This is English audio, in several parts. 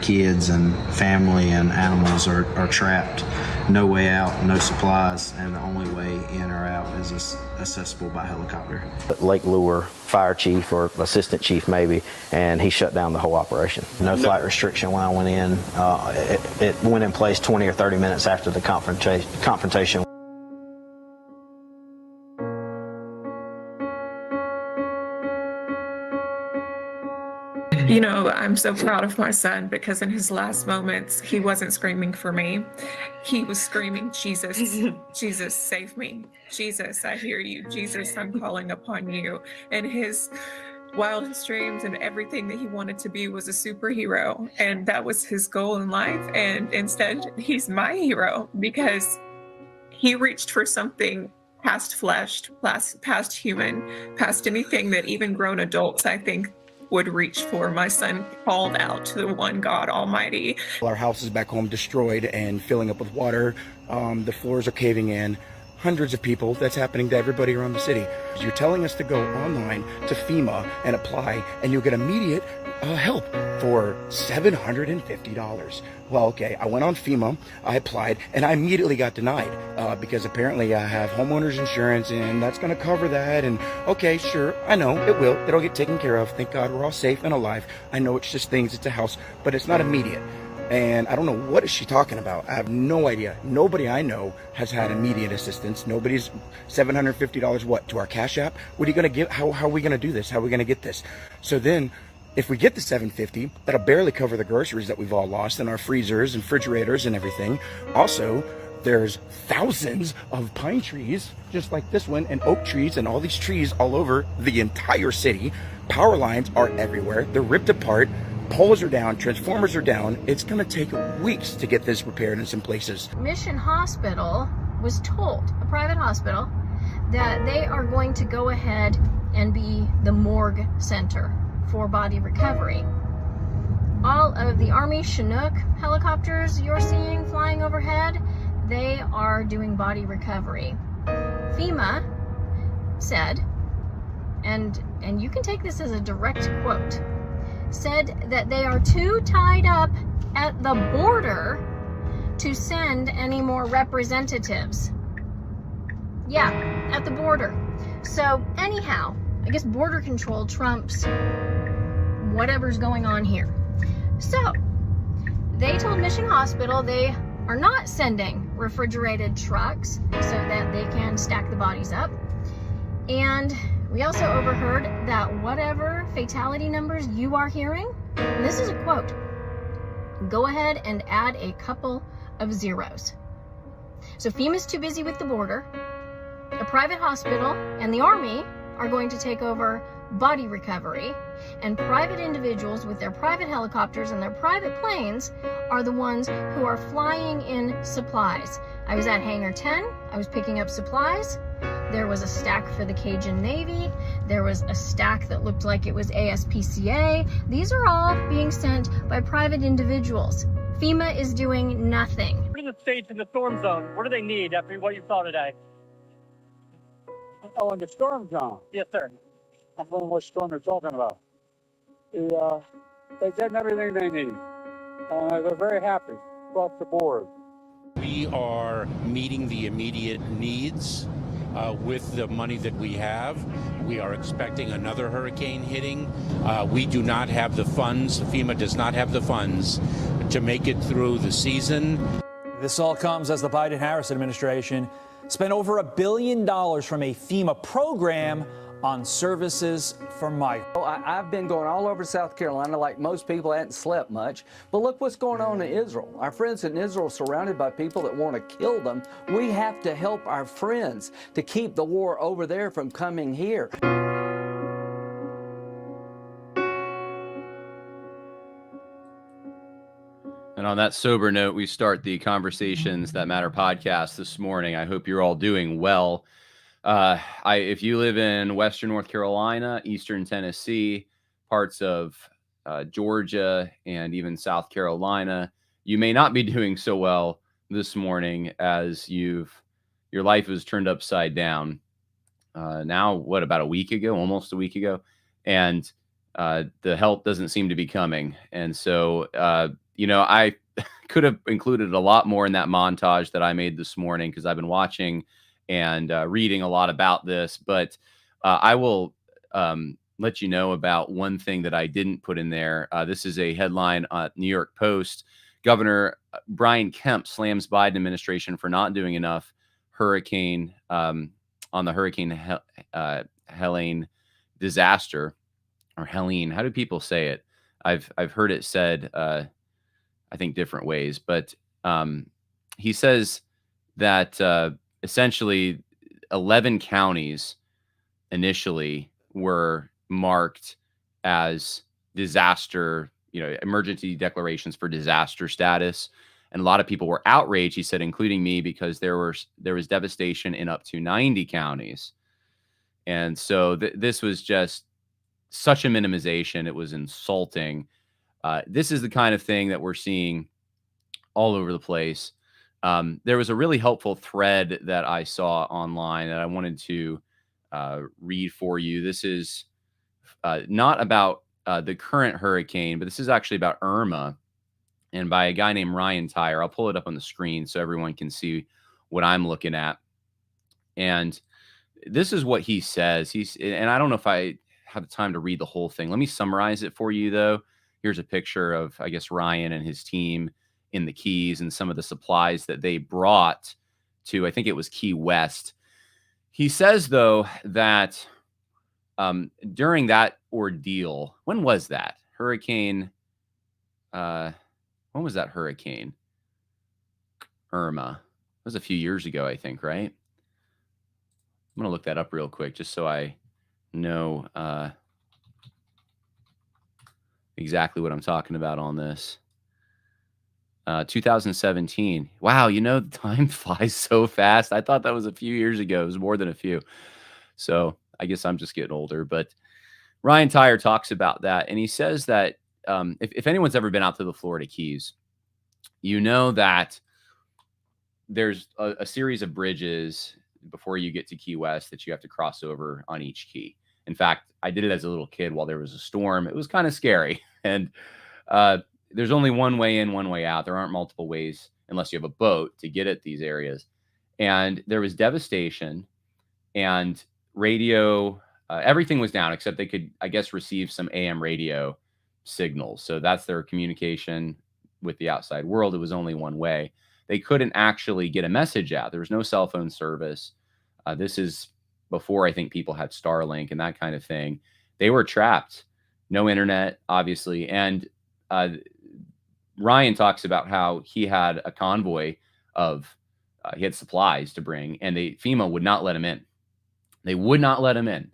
kids and family and animals are trapped. No way out, no supplies, and the only way in or out is accessible by helicopter. Lake Lure fire chief or assistant chief maybe, and he shut down the whole operation. No flight restriction when I went in. It went in place 20 or 30 minutes after the confrontation. You know, I'm so proud of my son because in his last moments, he wasn't screaming for me. He was screaming, Jesus, Jesus, save me. Jesus, I hear you. Jesus, I'm calling upon you. And his wildest dreams and everything that he wanted to be was a superhero. And that was his goal in life. And instead, he's my hero because he reached for something past flesh, past human, past anything that even grown adults, I think, would reach for. My son called out to the one God Almighty. Our house is back home destroyed and filling up with water. The floors are caving in. Hundreds of people. That's happening to everybody around the city. You're telling us to go online to FEMA and apply, and you'll get immediate help for $750. Well, okay, I went on FEMA, I applied, and I immediately got denied because apparently I have homeowner's insurance and that's going to cover that. And okay, sure, I know it will. It'll get taken care of. Thank God we're all safe and alive. I know it's just things, it's a house, but it's not immediate. And I don't know, what is she talking about? I have no idea. Nobody I know has had immediate assistance. Nobody's $750, what, to our Cash App? What are you going to give? How are we going to do this? How are we going to get this? So then, if we get the $750, that'll barely cover the groceries that we've all lost in our freezers and refrigerators and everything. Also, there's thousands of pine trees, just like this one, and oak trees, and all these trees all over the entire city. Power lines are everywhere. They're ripped apart. Poles are down. Transformers are down. It's going to take weeks to get this repaired in some places. Mission Hospital was told, a private hospital, that they are going to go ahead and be the morgue center for body recovery. All of the Army Chinook helicopters you're seeing flying overhead, they are doing body recovery. FEMA said, and you can take this as a direct quote, said that they are too tied up at the border to send any more representatives. Yeah, at the border. So anyhow, I guess border control trumps whatever's going on here. So they told Mission Hospital they are not sending refrigerated trucks so that they can stack the bodies up. And we also overheard that whatever fatality numbers you are hearing, and this is a quote, go ahead and add a couple of zeros. So FEMA's too busy with the border. A private hospital and the Army are going to take over body recovery, and private individuals with their private helicopters and their private planes are the ones who are flying in supplies. I was at Hangar 10, I was picking up supplies. There was a stack for the Cajun Navy. There was a stack that looked like it was ASPCA. These are all being sent by private individuals. FEMA is doing nothing. What are the states in the storm zone? What do they need after what you saw today? Oh, in the storm zone? Yes, sir. I don't know what storm you're talking about. They're getting everything they need. They're very happy across the board. We are meeting the immediate needs with the money that we have. We are expecting another hurricane hitting. We do not have the funds. FEMA does not have the funds to make it through the season. This all comes as the Biden-Harris administration spent over $1 billion from a FEMA program on services for migrants. Well, I've been going all over South Carolina like most people. I hadn't slept much. But look what's going on in Israel. Our friends in Israel are surrounded by people that want to kill them. We have to help our friends to keep the war over there from coming here. And on that sober note, we start the Conversations That Matter podcast this morning. I hope you're all doing well. If you live in Western North Carolina, Eastern Tennessee, parts of Georgia, and even South Carolina, you may not be doing so well this morning as your life is turned upside down. Now, about a week ago, almost a week ago, and the help doesn't seem to be coming. And so, I could have included a lot more in that montage that I made this morning because I've been watching and reading a lot about this. But I will let you know about one thing that I didn't put in there. This is a headline on New York Post. Governor Brian Kemp slams Biden administration for not doing enough hurricane on the Hurricane Helene disaster, or Helene. How do people say it? I've heard it said I think different ways, but he says that essentially 11 counties initially were marked as disaster, emergency declarations for disaster status. And a lot of people were outraged, he said, including me, because there was devastation in up to 90 counties. And so this was just such a minimization. It was insulting. This is the kind of thing that we're seeing all over the place. There was a really helpful thread that I saw online that I wanted to read for you. This is not about the current hurricane, but this is actually about Irma, and by a guy named Ryan Tyre. I'll pull it up on the screen so everyone can see what I'm looking at. And this is what he says. And I don't know if I have the time to read the whole thing. Let me summarize it for you, though. Here's a picture of, I guess, Ryan and his team in the Keys and some of the supplies that they brought to, I think it was Key West. He says, though, that during that ordeal, when was that? When was that hurricane? Irma. It was a few years ago, I think, right? I'm going to look that up real quick just so I know exactly what I'm talking about on this. 2017. Wow, time flies so fast. I thought that was a few years ago. It was more than a few. So I guess I'm just getting older. But Ryan Tyre talks about that. And he says that if anyone's ever been out to the Florida Keys, you know that there's a series of bridges before you get to Key West that you have to cross over on each key. In fact, I did it as a little kid while there was a storm. It was kind of scary. And there's only one way in, one way out. There aren't multiple ways unless you have a boat to get at these areas. And there was devastation, and radio, everything was down except they could, I guess, receive some AM radio signals. So that's their communication with the outside world. It was only one way. They couldn't actually get a message out. There was no cell phone service. This is before I think people had Starlink and that kind of thing. They were trapped. No internet, obviously. And Ryan talks about how he had a convoy of, he had supplies to bring, and FEMA would not let him in. They would not let him in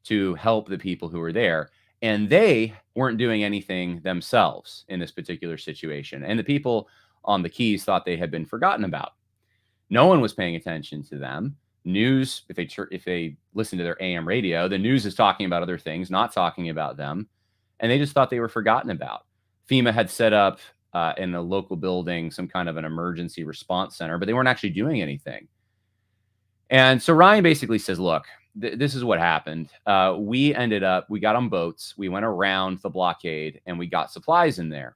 to help the people who were there. And they weren't doing anything themselves in this particular situation. And the people on the Keys thought they had been forgotten about. No one was paying attention to them. News, if they listen to their AM radio, the news is talking about other things, not talking about them. And they just thought they were forgotten about. FEMA had set up in a local building some kind of an emergency response center, but they weren't actually doing anything. And so Ryan basically says, look, this is what happened. We got on boats, we went around the blockade, and we got supplies in there.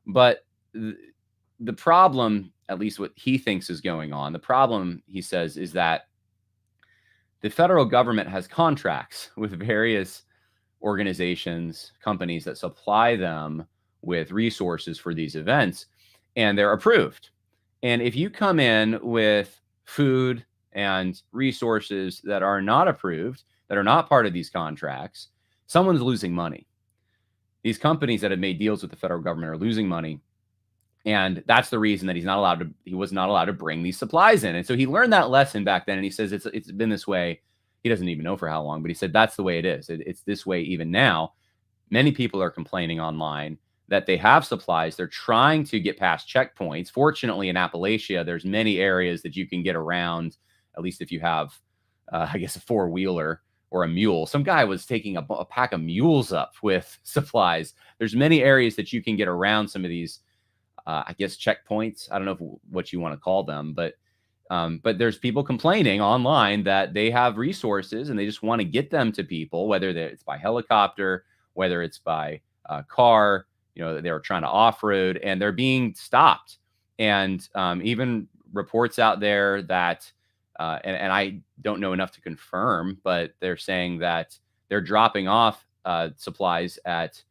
But the problem, at least what he thinks is going on, the problem, he says, is that the federal government has contracts with various organizations, companies that supply them with resources for these events, and they're approved. And if you come in with food and resources that are not approved, that are not part of these contracts, someone's losing money. These companies that have made deals with the federal government are losing money. And that's the reason that he was not allowed to bring these supplies in. And so he learned that lesson back then. And he says it's been this way. He doesn't even know for how long, but he said that's the way it is. It's this way even now. Many people are complaining online that they have supplies. They're trying to get past checkpoints. Fortunately, in Appalachia, there's many areas that you can get around, at least if you have, I guess, a four-wheeler or a mule. Some guy was taking a pack of mules up with supplies. There's many areas that you can get around some of these, I guess, checkpoints. I don't know what you want to call them, but there's people complaining online that they have resources and they just want to get them to people, whether it's by helicopter whether it's by car, they were trying to off-road, and they're being stopped. And even reports out there that, and I don't know enough to confirm, but they're saying that they're dropping off supplies at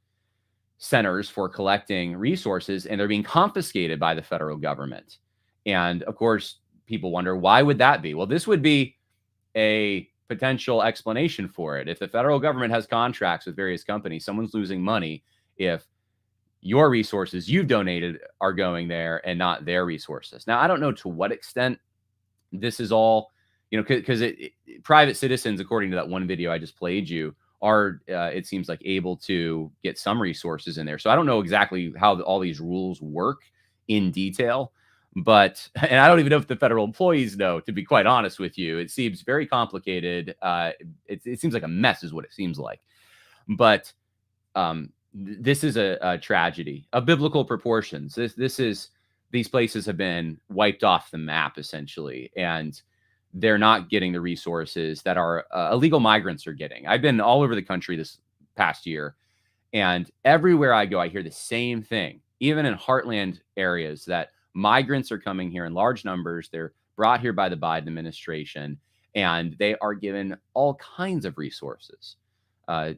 centers for collecting resources, and they're being confiscated by the federal government. And of course, people wonder, why would that be? Well, this would be a potential explanation for it. If the federal government has contracts with various companies, someone's losing money if your resources you've donated are going there and not their resources. Now, I don't know to what extent this is all, because private citizens, according to that one video I just played you, are, it seems like, able to get some resources in there. So I don't know exactly how all these rules work in detail, but, and I don't even know if the federal employees know, to be quite honest with you. It seems very complicated. It seems like a mess is what it seems like. But this is a tragedy of biblical proportions. These places have been wiped off the map, essentially, and they're not getting the resources that our illegal migrants are getting. I've been all over the country this past year, and everywhere I go, I hear the same thing, even in heartland areas, that migrants are coming here in large numbers. They're brought here by the Biden administration, and they are given all kinds of resources.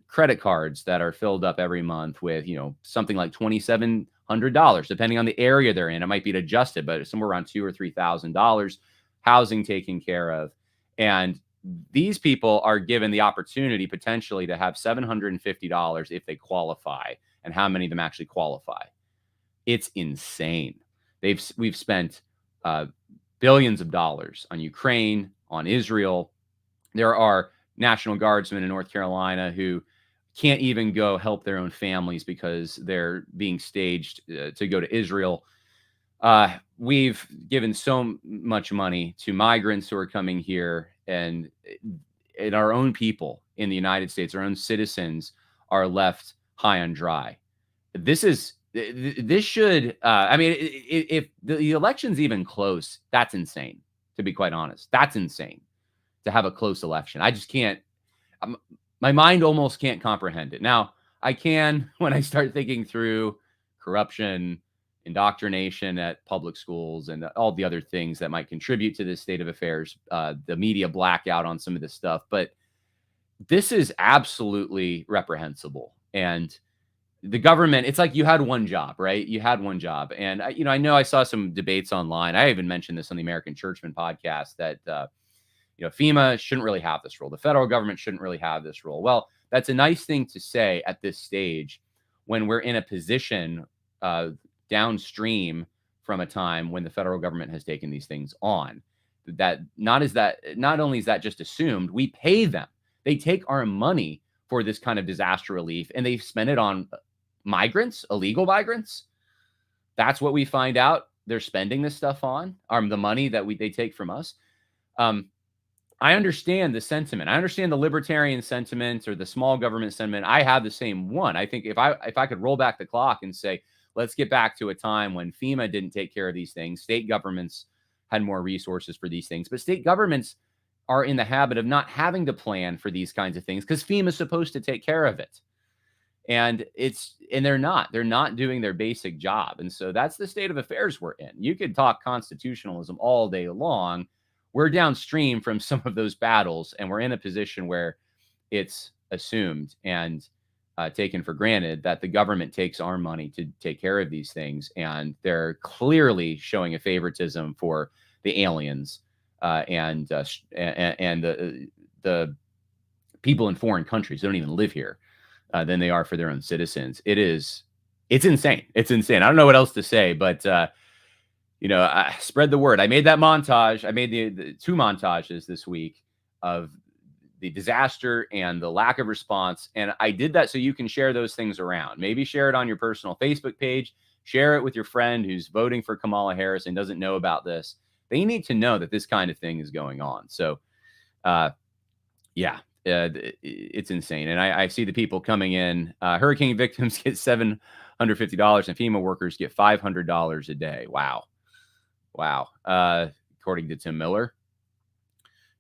Credit cards that are filled up every month with, something like $2,700, depending on the area they're in. It might be adjusted, but somewhere around $2,000 or $3,000, housing taken care of. And these people are given the opportunity potentially to have $750 if they qualify. And how many of them actually qualify? It's insane. We've spent billions of dollars on Ukraine, on Israel. There are National Guardsmen in North Carolina who can't even go help their own families because they're being staged to go to Israel. We've given so much money to migrants who are coming here, and our own people in the United States, our own citizens, are left high and dry. This should, if the election's even close, that's insane, to be quite honest. That's insane to have a close election. I just can't, my mind almost can't comprehend it. Now, I can when I start thinking through corruption, indoctrination at public schools, and all the other things that might contribute to this state of affairs, the media blackout on some of this stuff. But this is absolutely reprehensible. And the government, it's like you had one job, right? You had one job. And, I know I saw some debates online. I even mentioned this on the American Churchman podcast that, FEMA shouldn't really have this role. The federal government shouldn't really have this role. Well, that's a nice thing to say at this stage when we're in a position downstream from a time when the federal government has taken these things on. Not only is that just assumed, we pay them. They take our money for this kind of disaster relief, and they spend it on migrants, illegal migrants. That's what we find out they're spending this stuff on, the money that they take from us. I understand the sentiment. I understand the libertarian sentiment or the small government sentiment. I have the same one. I think if I could roll back the clock and say, let's get back to a time when FEMA didn't take care of these things, state governments had more resources for these things, but state governments are in the habit of not having to plan for these kinds of things because FEMA is supposed to take care of it. And they're not doing their basic job. And so that's the state of affairs we're in. You could talk constitutionalism all day long. We're downstream from some of those battles, and we're in a position where it's assumed and taken for granted that the government takes our money to take care of these things. And they're clearly showing a favoritism for the aliens and the people in foreign countries who don't even live here than they are for their own citizens. It's insane. It's insane. I don't know what else to say, but I spread the word. I made that montage. I made the two montages this week of the disaster and the lack of response. And I did that so you can share those things around. Maybe share it on your personal Facebook page. Share it with your friend who's voting for Kamala Harris and doesn't know about this. They need to know that this kind of thing is going on. So, it's insane. And I see the people coming in. Hurricane victims get $750 and FEMA workers get $500 a day. Wow. According to Tim Miller.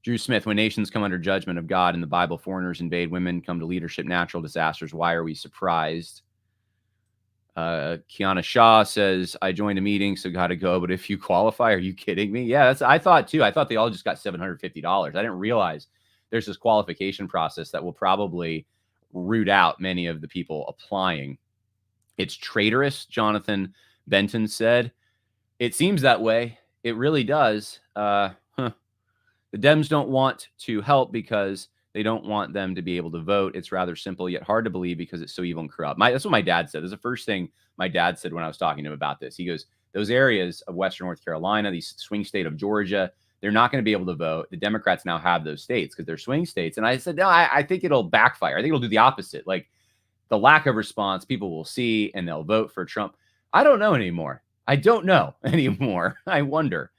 Drew Smith, when nations come under judgment of God in the Bible, foreigners invade, women come to leadership, natural disasters. Why are we surprised? Kiana Shaw says, I joined a meeting, so got to go. But if you qualify, are you kidding me? Yeah, I thought too. I thought they all just got $750. I didn't realize there's this qualification process that will probably root out many of the people applying. It's traitorous, Jonathan Benton said. It seems that way. It really does. The Dems don't want to help because they don't want them to be able to vote. It's rather simple, yet hard to believe because it's so evil and corrupt. That's what my dad said. That's the first thing my dad said when I was talking to him about this. He goes, those areas of Western North Carolina, the swing state of Georgia, they're not going to be able to vote. The Democrats now have those states because they're swing states. And I said, no, I think it'll backfire. I think it'll do the opposite. Like the lack of response, people will see and they'll vote for Trump. I don't know anymore. I don't know anymore. I wonder.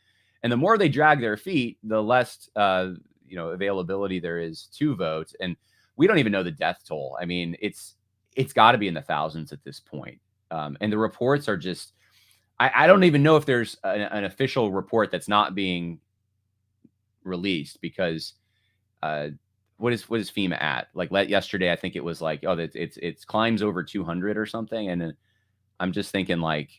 And the more they drag their feet, the less availability there is to vote. And we don't even know the death toll. I mean, it's got to be in the thousands at this point. And the reports are just, I don't even know if there's an official report that's not being released because what is FEMA at? Like yesterday, I think it was like, oh, it's climbs over 200 or something. And I'm just thinking like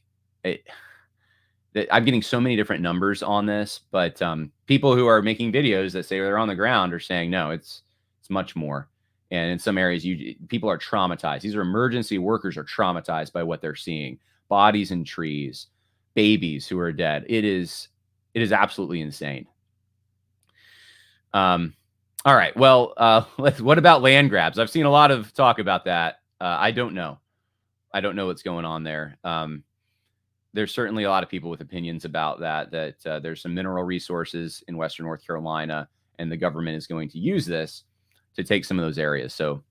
I'm getting so many different numbers on this, but people who are making videos that say they're on the ground are saying, no, it's much more. And in some areas, people are traumatized. These are emergency workers are traumatized by what they're seeing. Bodies in trees, babies who are dead. It is absolutely insane. All right. Well, what about land grabs? I've seen a lot of talk about that. I don't know. I don't know what's going on there. There's certainly a lot of people with opinions about that there's some mineral resources in Western North Carolina, and the government is going to use this to take some of those areas. So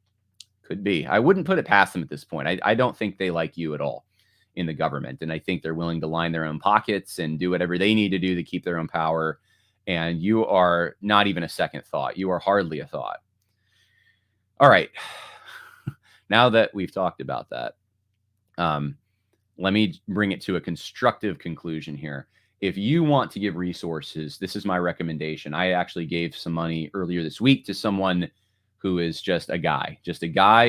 could be. I wouldn't put it past them at this point. I don't think they like you at all in the government. And I think they're willing to line their own pockets and do whatever they need to do to keep their own power. And you are not even a second thought. You are hardly a thought. All right. Now that we've talked about that, let me bring it to a constructive conclusion here. If you want to give resources, this is my recommendation. I actually gave some money earlier this week to someone who is just a guy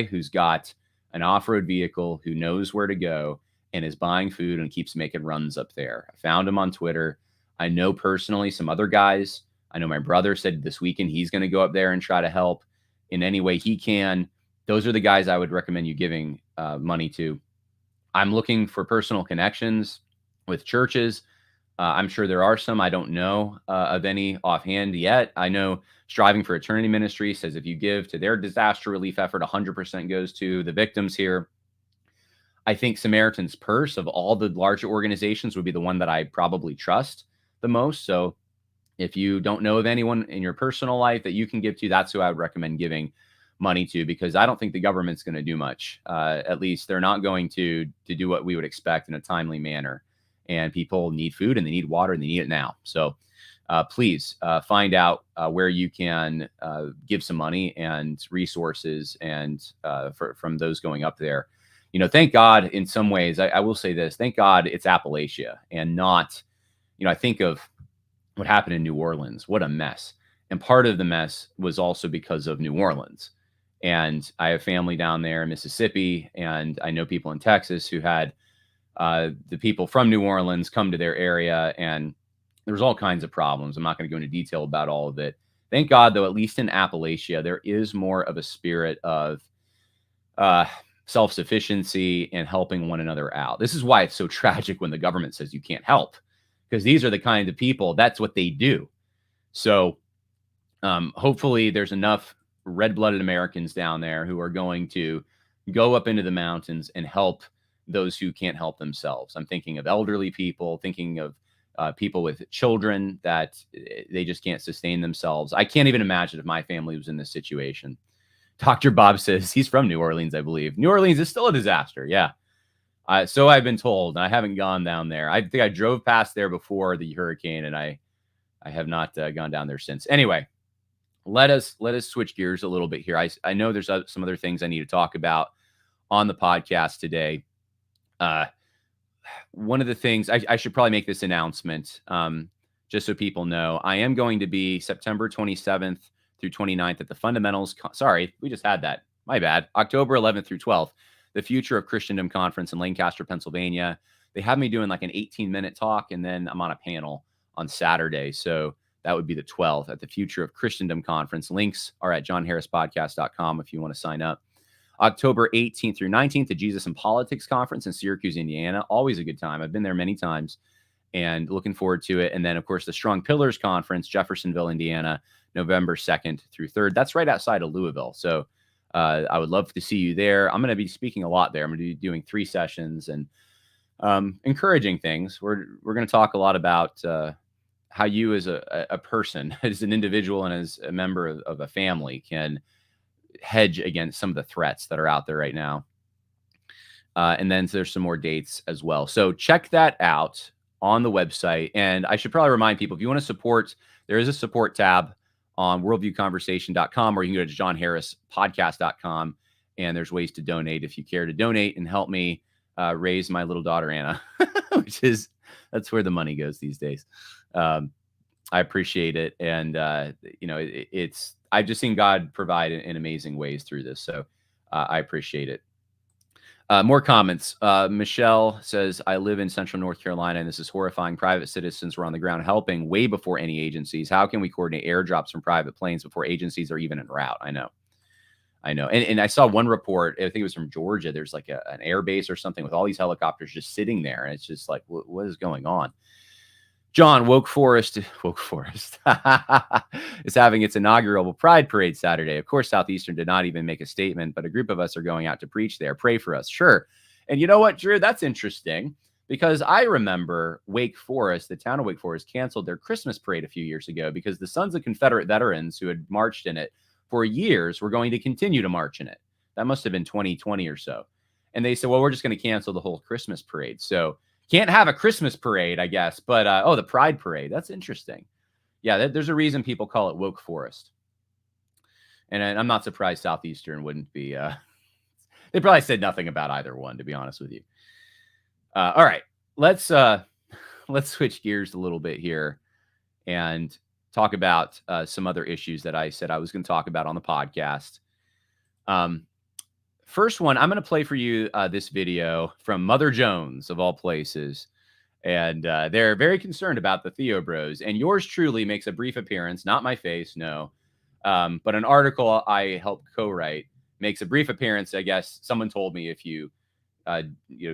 who's got an off-road vehicle, who knows where to go and is buying food and keeps making runs up there. I found him on Twitter. I know personally some other guys. I know my brother said this weekend he's going to go up there and try to help in any way he can. Those are the guys I would recommend you giving money to. I'm looking for personal connections with churches. I'm sure there are some. I don't know of any offhand yet. I know Striving for Eternity Ministry says if you give to their disaster relief effort, 100% goes to the victims here. I think Samaritan's Purse of all the larger organizations would be the one that I probably trust the most. So if you don't know of anyone in your personal life that you can give to, that's who I would recommend giving money to, because I don't think the government's going to do much. At least they're not going to do what we would expect in a timely manner. And people need food and they need water and they need it now. So please find out where you can give some money and resources and from those going up there. You know, thank God in some ways, I will say this, thank God it's Appalachia and not, I think of what happened in New Orleans. What a mess. And part of the mess was also because of New Orleans. And I have family down there in Mississippi, and I know people in Texas who had the people from New Orleans come to their area, and there was all kinds of problems. I'm not going to go into detail about all of it. Thank God, though, at least in Appalachia, there is more of a spirit of self-sufficiency and helping one another out. This is why it's so tragic when the government says you can't help, because these are the kind of people, that's what they do. So hopefully there's enough red-blooded Americans down there who are going to go up into the mountains and help those who can't help themselves. I'm thinking of elderly people, thinking of people with children that they just can't sustain themselves. I can't even imagine if my family was in this situation. Dr. Bob says he's from New Orleans, I believe. New Orleans is still a disaster. Yeah. So I've been told, and I haven't gone down there. I think I drove past there before the hurricane, and I have not gone down there since. Anyway, let us switch gears a little bit here. I know there's some other things I need to talk about on the podcast today. One of the things I should probably make this announcement. just so people know. I am going to be September 27th through 29th at the Fundamentals. Sorry, we just had that. My bad. October 11th through 12th, the Future of Christendom Conference in Lancaster, Pennsylvania. They have me doing like an 18-minute talk, and then I'm on a panel on Saturday. So that would be the 12th at the Future of Christendom Conference. Links are at johnharrispodcast.com if you want to sign up. October 18th through 19th, the Jesus and Politics Conference in Syracuse, Indiana. Always a good time. I've been there many times and looking forward to it. And then, of course, the Strong Pillars Conference, Jeffersonville, Indiana, November 2nd through 3rd. That's right outside of Louisville. So I would love to see you there. I'm going to be speaking a lot there. I'm going to be doing 3 sessions and encouraging things. We're going to talk a lot about how you as a person, as an individual and as a member of a family can hedge against some of the threats that are out there right now. And then there's some more dates as well. So check that out on the website. And I should probably remind people, if you want to support, there is a support tab on worldviewconversation.com, or you can go to johnharrispodcast.com, and there's ways to donate if you care to donate and help me raise my little daughter, Anna, that's where the money goes these days. I appreciate it. And, I've just seen God provide in amazing ways through this. So I appreciate it. More comments. Michelle says, I live in Central North Carolina, and this is horrifying. Private citizens were on the ground helping way before any agencies. How can we coordinate airdrops from private planes before agencies are even en route? I know. And I saw one report, I think it was from Georgia. There's like an air base or something with all these helicopters just sitting there. And it's just like, what is going on? John, Woke Forest is having its inaugural Pride Parade Saturday. Of course, Southeastern did not even make a statement, but a group of us are going out to preach there. Pray for us. Sure. And you know what, Drew? That's interesting, because I remember Wake Forest, the town of Wake Forest, canceled their Christmas parade a few years ago because the Sons of Confederate Veterans who had marched in it for years were going to continue to march in it. That must have been 2020 or so. And they said, well, we're just going to cancel the whole Christmas parade. So can't have a Christmas parade, I guess. But, the Pride Parade. That's interesting. Yeah, there's a reason people call it Woke Forest. And I'm not surprised Southeastern wouldn't be. They probably said nothing about either one, to be honest with you. All right, let's switch gears a little bit here and talk about some other issues that I said I was going to talk about on the podcast. First one, I'm going to play for you this video from MotherJones, of all places. And they're very concerned about the Theobros. And yours truly makes a brief appearance, not my face, no. But an article I helped co-write makes a brief appearance. I guess someone told me if you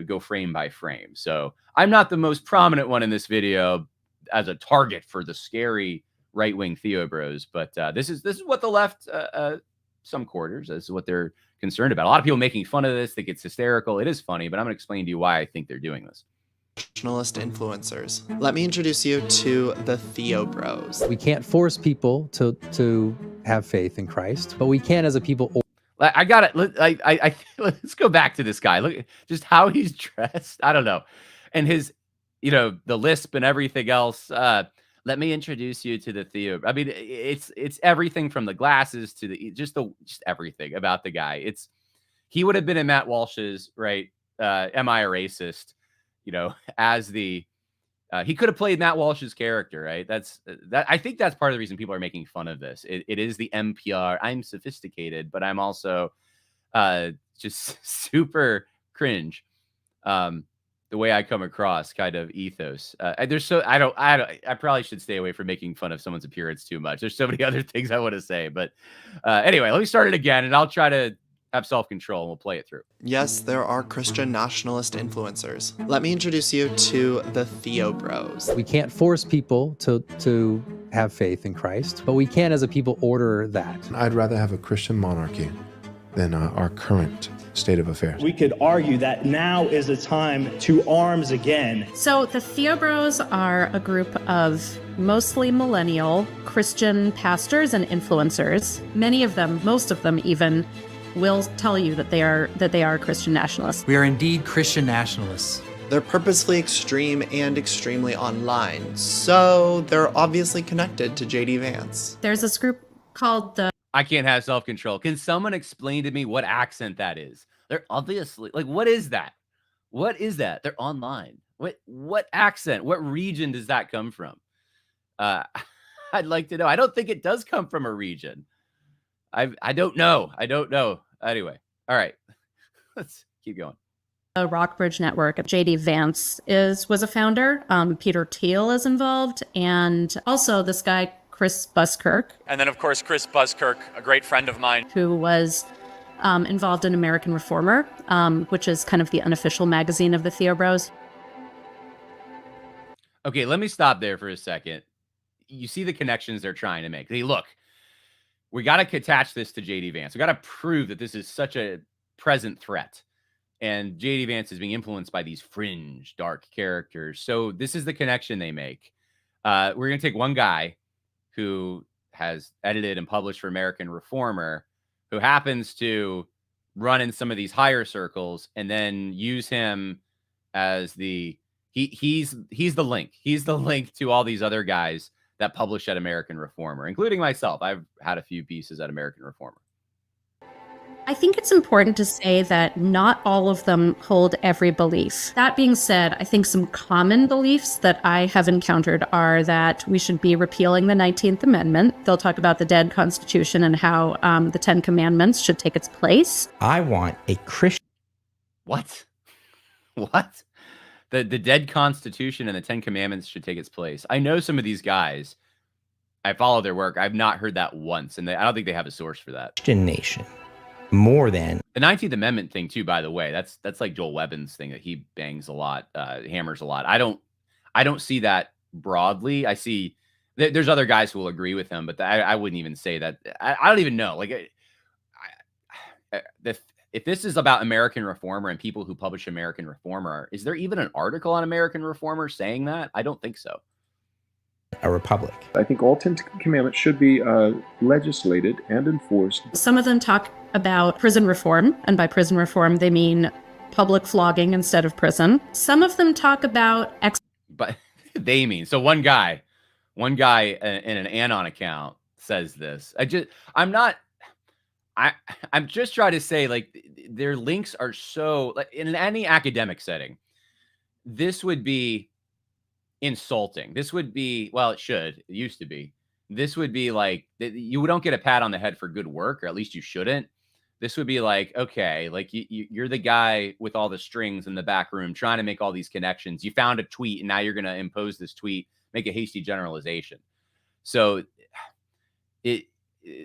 go frame by frame. So I'm not the most prominent one in this video as a target for the scary right-wing Theobros. But this is what the left, some quarters, this is what they're concerned about. A lot of people making fun of this, think it's hysterical. It is funny, but I'm going to explain to you why I think they're doing this. Nationalist influencers. Let me introduce you to the Theobros. We can't force people to have faith in Christ, but we can as a people. I got it. Let's go back to this guy. Look just how he's dressed. I don't know. And his, the lisp and everything else. Let me introduce you to the Theo. I mean, it's everything from the glasses to just everything about the guy. He would have been in Matt Walsh's, right? Am I a racist? As the he could have played Matt Walsh's character, right? I think that's part of the reason people are making fun of this. It is the NPR. I'm sophisticated, but I'm also just super cringe. The way I come across kind of ethos. I probably should stay away from making fun of someone's appearance too much. There's so many other things I want to say, but anyway, let me start it again and I'll try to have self-control and we'll play it through. Yes, there are Christian nationalist influencers. Let me introduce you to the Theobros. We can't force people to have faith in Christ, but we can as a people order that. I'd rather have a Christian monarchy than our current state of affairs. We could argue that now is the time to arms again. So the Theobros are a group of mostly millennial Christian pastors and influencers. Many of them, most of them even, will tell you that they are Christian nationalists. We are indeed Christian nationalists. They're purposefully extreme and extremely online, so they're obviously connected to J.D. Vance. There's this group called the... I can't have self-control. Can someone explain to me what accent that is? They're obviously, what is that? What is that? They're online. What accent? What region does that come from? I'd like to know. I don't think it does come from a region. I don't know. I don't know. Anyway, all right. Let's keep going. The Rockbridge Network. J.D. Vance was a founder. Peter Thiel is involved, and also this guy Chris Buskirk. And then, of course, Chris Buskirk, a great friend of mine, who was involved in American Reformer, which is kind of the unofficial magazine of the Theobros. Okay, let me stop there for a second. You see the connections they're trying to make. Hey, look, we got to attach this to J.D. Vance. We got to prove that this is such a present threat. And J.D. Vance is being influenced by these fringe, dark characters. So this is the connection they make. We're going to take one guy who has edited and published for American Reformer, who happens to run in some of these higher circles, and then use him as he's the link. He's the link to all these other guys that publish at American Reformer, including myself. I've had a few pieces at American Reformer. I think it's important to say that not all of them hold every belief. That being said, I think some common beliefs that I have encountered are that we should be repealing the 19th Amendment. They'll talk about the dead Constitution and how the 10 Commandments should take its place. I want a Christian. What? What? The dead Constitution and the 10 Commandments should take its place. I know some of these guys. I follow their work. I've not heard that once, and I don't think they have a source for that. Christian nation. More than the 19th Amendment thing too, by the way. That's like Joel Webbon's thing that he bangs a lot, hammers a lot. I don't see that broadly. I see there's other guys who will agree with him, but I wouldn't even say that. I don't even know. Like, if this is about American Reformer and people who publish American Reformer, is there even an article on American Reformer saying that? I don't think so. A republic. I think all 10 commandments should be legislated and enforced. Some of them talk about prison reform, and by prison reform they mean public flogging instead of prison. Some of them talk about but they mean so one guy in an Anon account says this. I'm just trying to say, like, their links are so, like, in any academic setting, this would be insulting. This would be, well, it used to be. This would be like, you don't get a pat on the head for good work, or at least you shouldn't. This would be like, okay, like you're the guy with all the strings in the back room trying to make all these connections. You found a tweet, and now you're going to impose this tweet, make a hasty generalization. So it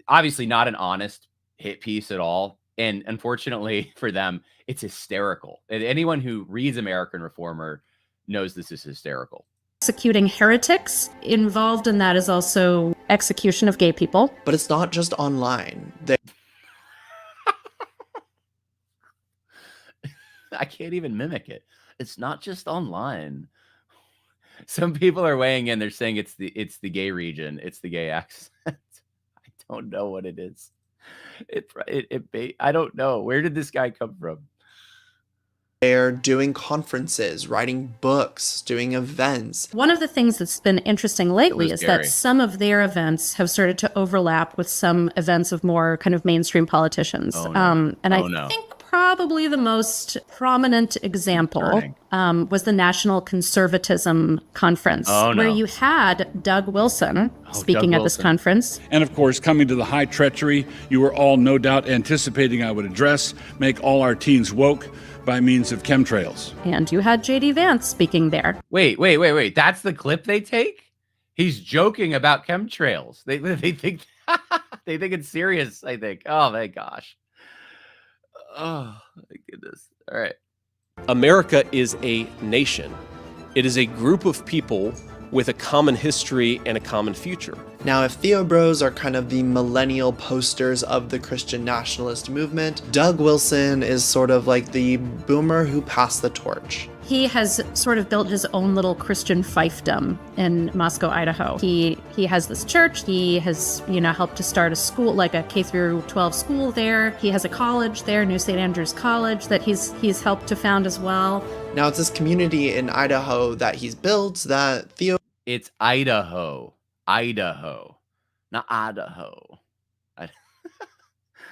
obviously not an honest hit piece at all. And unfortunately for them, it's hysterical. And anyone who reads American Reformer knows this is hysterical. Executing heretics. Involved in that is also execution of gay people. But it's not just online. I can't even mimic it. It's not just online. Some people are weighing in. They're saying it's the gay region. It's the gay accent. I don't know what it is. I don't know. Where did this guy come from? They're doing conferences, writing books, doing events. One of the things that's been interesting lately is that some of their events have started to overlap with some events of more kind of mainstream politicians. Oh, no. I think probably the most prominent example was the National Conservatism Conference, where you had Doug Wilson speaking at this conference. And of course, coming to the high treachery, you were all no doubt anticipating I would address, make all our teens woke by means of chemtrails. And you had J.D. Vance speaking there. Wait. That's the clip they take? He's joking about chemtrails. They think they think it's serious, I think. Oh my gosh. Oh my goodness. All right. America is a nation. It is a group of people with a common history and a common future. Now, if Theobros are kind of the millennial posters of the Christian nationalist movement, Doug Wilson is sort of like the boomer who passed the torch. He has sort of built his own little Christian fiefdom in Moscow, Idaho. He has this church. He has, helped to start a school, like a K through 12 school there. He has a college there, New St. Andrews College, that he's helped to found as well. Now, it's this community in Idaho that he's built that It's Idaho, not Idaho.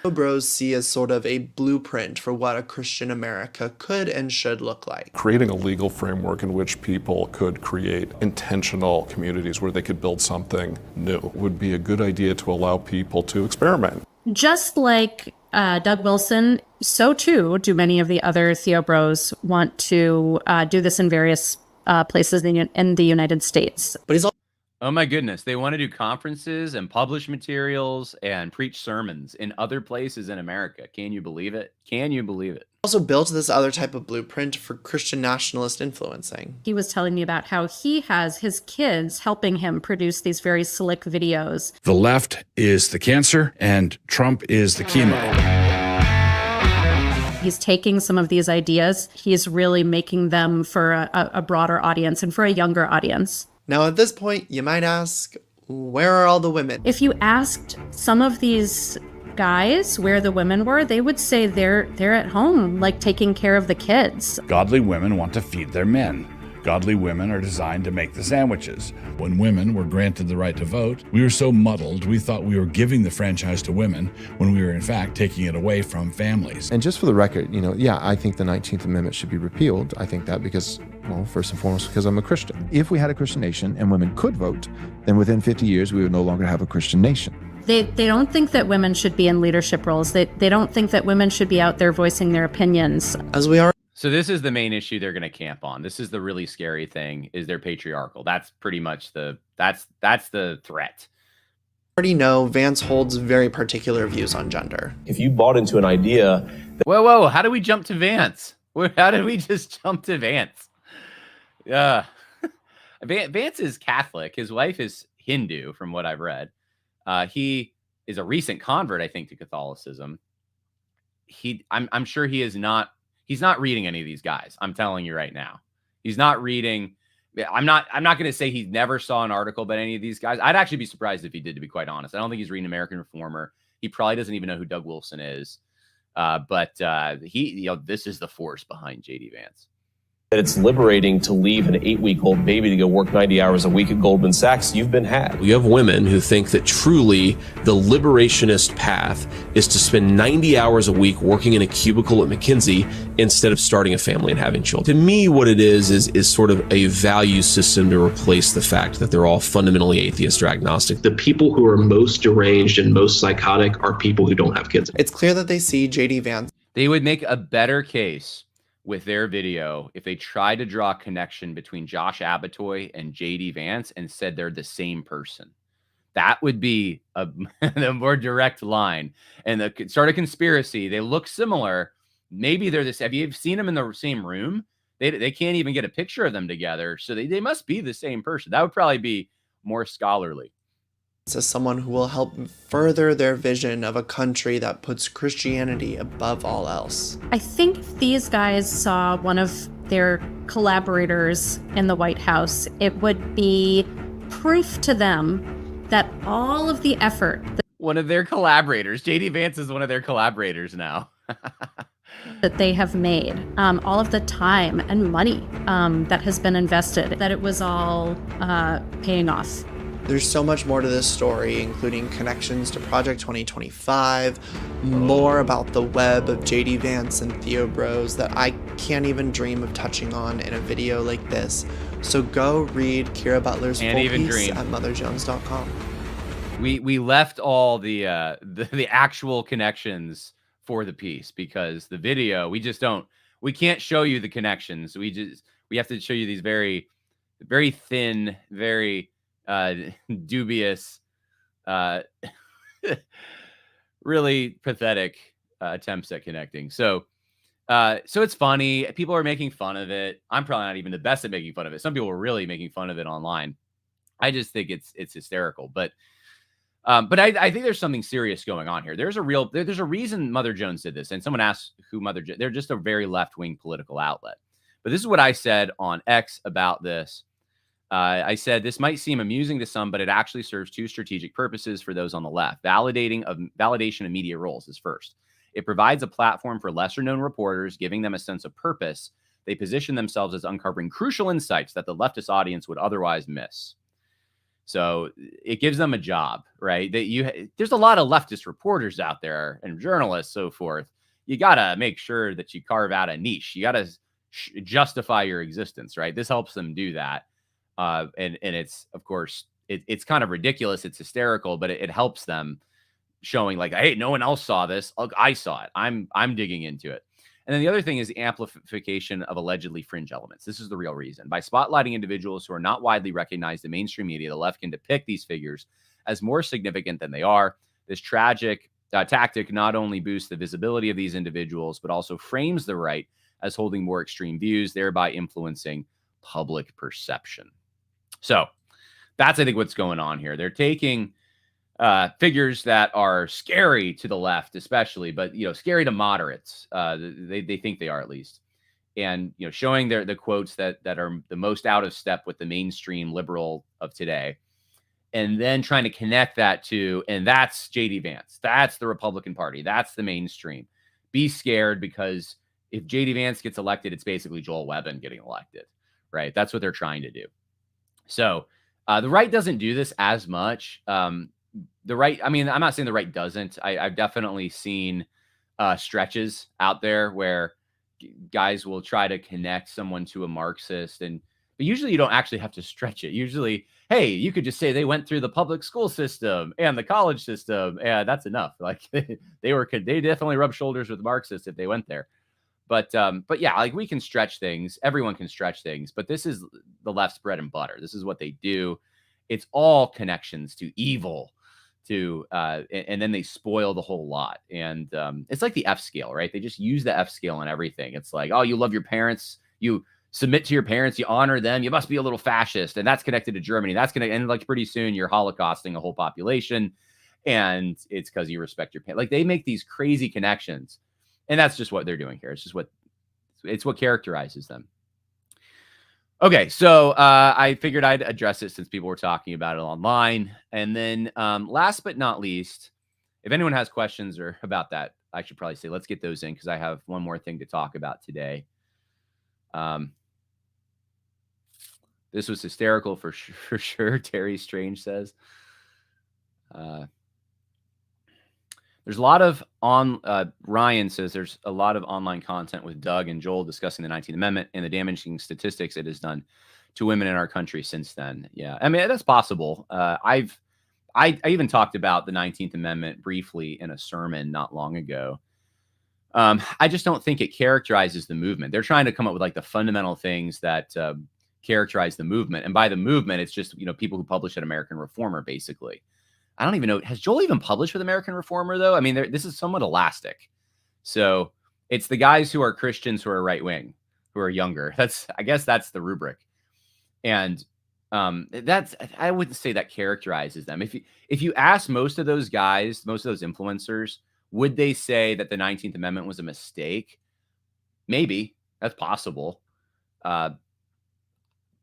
Theobros see as sort of a blueprint for what a Christian America could and should look like. Creating a legal framework in which people could create intentional communities where they could build something new would be a good idea to allow people to experiment. Just like Doug Wilson, so too do many of the other Theobros want to do this in various places in the United States. But he's Oh my goodness. They want to do conferences and publish materials and preach sermons in other places in America. Can you believe it? Can you believe it? also built this other type of blueprint for Christian nationalist influencing. He was telling me about how he has his kids helping him produce these very slick videos. The left is the cancer and Trump is the chemo. He's taking some of these ideas, he's really making them for a broader audience and for a younger audience. Now at this point, you might ask, where are all the women? If you asked some of these guys where the women were, they would say they're at home, like taking care of the kids. Godly women want to feed their men. Godly women are designed to make the sandwiches. When women were granted the right to vote, we were so muddled we thought we were giving the franchise to women when we were in fact taking it away from families. And just for the record, yeah, I think the 19th Amendment should be repealed. I think that because, well, first and foremost, because I'm a Christian. If we had a Christian nation and women could vote, then within 50 years, we would no longer have a Christian nation. They don't think that women should be in leadership roles. They don't think that women should be out there voicing their opinions. As we are. So this is the main issue they're going to camp on. This is the really scary thing, is they're patriarchal. That's pretty much that's the threat. Already know Vance holds very particular views on gender. If you bought into an idea Whoa, how did we jump to Vance? How did we just jump to Vance? Vance is Catholic. His wife is Hindu, from what I've read. He is a recent convert, I think, to Catholicism. I'm sure he is not. He's not reading any of these guys. I'm telling you right now. He's not reading. I'm not going to say he never saw an article about any of these guys. I'd actually be surprised if he did, to be quite honest. I don't think he's reading American Reformer. He probably doesn't even know who Doug Wilson is. But this is the force behind JD Vance. that it's liberating to leave an 8-week-old baby to go work 90 hours a week at Goldman Sachs, you've been had. You have women who think that truly the liberationist path is to spend 90 hours a week working in a cubicle at McKinsey instead of starting a family and having children. To me, what it is sort of a value system to replace the fact that they're all fundamentally atheist or agnostic. The people who are most deranged and most psychotic are people who don't have kids. It's clear that they see JD Vance. They would make a better case with their video if they tried to draw a connection between Josh Abatoy and JD Vance and said they're the same person. That would be a more direct line. And the sort of conspiracy, they look similar. Maybe they're this. Have you seen them in the same room? They can't even get a picture of them together. So they must be the same person. That would probably be more scholarly. As someone who will help further their vision of a country that puts Christianity above all else. I think these guys saw one of their collaborators in the White House. It would be proof to them that all of the effort... One of their collaborators. JD Vance is one of their collaborators now. that they have made, all of the time and money that has been invested, that it was all paying off. There's so much more to this story, including connections to Project 2025, more about the web of JD Vance and Theobros that I can't even dream of touching on in a video like this. So go read Kira Butler's full piece at MotherJones.com. We left all the actual connections for the piece because the video, we can't show you the connections. We have to show you these very, very thin, very dubious, really pathetic attempts at connecting. So it's funny. People are making fun of it. I'm probably not even the best at making fun of it. Some people are really making fun of it online. I just think it's hysterical. But I think there's something serious going on here. There's a reason MotherJones did this. And someone asked who MotherJones. They're just a very left-wing political outlet. But this is what I said on X about this. I said, this might seem amusing to some, but it actually serves two strategic purposes for those on the left. Validation of media roles is first. It provides a platform for lesser-known reporters, giving them a sense of purpose. They position themselves as uncovering crucial insights that the leftist audience would otherwise miss. So it gives them a job, right? There's a lot of leftist reporters out there and journalists, so forth. You got to make sure that you carve out a niche. You got to justify your existence, right? This helps them do that. And it's, of course, it's kind of ridiculous. It's hysterical, but it helps them, showing like, hey, no one else saw this. Look, I saw it. I'm digging into it. And then the other thing is the amplification of allegedly fringe elements. This is the real reason. By spotlighting individuals who are not widely recognized in mainstream media, the left can depict these figures as more significant than they are. This tragic tactic not only boosts the visibility of these individuals, but also frames the right as holding more extreme views, thereby influencing public perception. So that's, I think, what's going on here. They're taking figures that are scary to the left, especially, but, scary to moderates. They think they are, at least. And, showing the quotes that are the most out of step with the mainstream liberal of today. And then trying to connect that to, and that's JD Vance. That's the Republican Party. That's the mainstream. Be scared, because if JD Vance gets elected, it's basically Joel Webben getting elected, right? That's what they're trying to do. So the right doesn't do this as much. The right, I mean, I'm not saying the right doesn't. I've definitely seen stretches out there where guys will try to connect someone to a Marxist, but usually you don't actually have to stretch it. Usually, hey, you could just say they went through the public school system and the college system, and that's enough. Like they definitely rub shoulders with Marxists if they went there. But yeah, like, we can stretch things. Everyone can stretch things, but this is the left's bread and butter. This is what they do. It's all connections to evil, and then they spoil the whole lot. And it's like the F scale, right? They just use the F scale on everything. It's like, oh, you love your parents, you submit to your parents, you honor them, you must be a little fascist, and that's connected to Germany. That's going to end, like, pretty soon you're holocausting a whole population, and it's because you respect your parents. Like, they make these crazy connections, and that's just what they're doing here. It's what characterizes them. Okay, so I figured I'd address it since people were talking about it online. And then last but not least, if anyone has questions or about that, I should probably say, let's get those in, because I have one more thing to talk about today. This was hysterical for sure, Terry Strange says. There's a lot of Ryan says there's a lot of online content with Doug and Joel discussing the 19th Amendment and the damaging statistics it has done to women in our country since then. Yeah, I mean, that's possible. I even talked about the 19th Amendment briefly in a sermon not long ago. I just don't think it characterizes the movement. They're trying to come up with, like, the fundamental things that characterize the movement. And by the movement, it's just, people who publish at American Reformer, basically. I don't even know. Has Joel even published with American Reformer, though? I mean, this is somewhat elastic. So it's the guys who are Christians who are right wing, who are younger. I guess that's the rubric. And I wouldn't say that characterizes them. If you ask most of those guys, most of those influencers, would they say that the 19th Amendment was a mistake? Maybe. That's possible.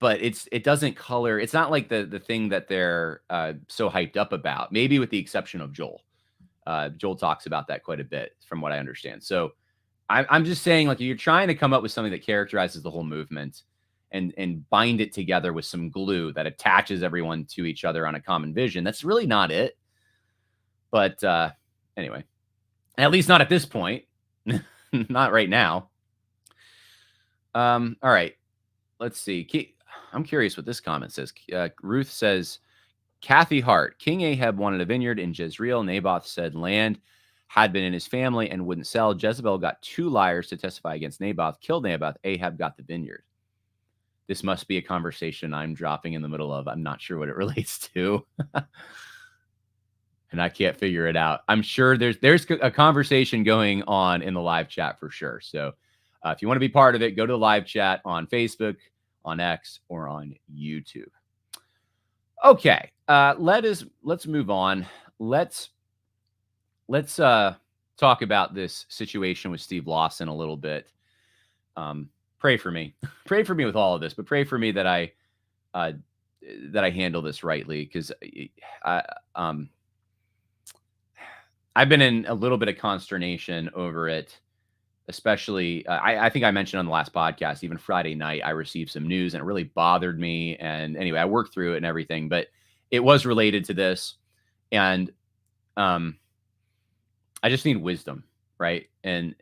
But it doesn't color. It's not like the thing that they're so hyped up about. Maybe with the exception of Joel. Joel talks about that quite a bit, from what I understand. So I'm just saying, like, you're trying to come up with something that characterizes the whole movement and bind it together with some glue that attaches everyone to each other on a common vision. That's really not it. But anyway, at least not at this point. Not right now. All right. Let's see. I'm curious what this comment says. Ruth says, Kathy Hart, King Ahab wanted a vineyard in Jezreel. Naboth said land had been in his family and wouldn't sell. Jezebel got 2 liars to testify against Naboth, killed Naboth. Ahab got the vineyard. This must be a conversation I'm dropping in the middle of. I'm not sure what it relates to. And I can't figure it out. I'm sure there's a conversation going on in the live chat for sure. So if you want to be part of it, go to the live chat on Facebook, on X, or on YouTube. Okay, let's move on. Let's talk about this situation with Steve Lawson a little bit. Pray for me. Pray for me with all of this, but pray for me that I handle this rightly, because I've been in a little bit of consternation over it. Especially, I think I mentioned on the last podcast, even Friday night, I received some news and it really bothered me. And anyway, I worked through it and everything, but it was related to this, and I just need wisdom, right? And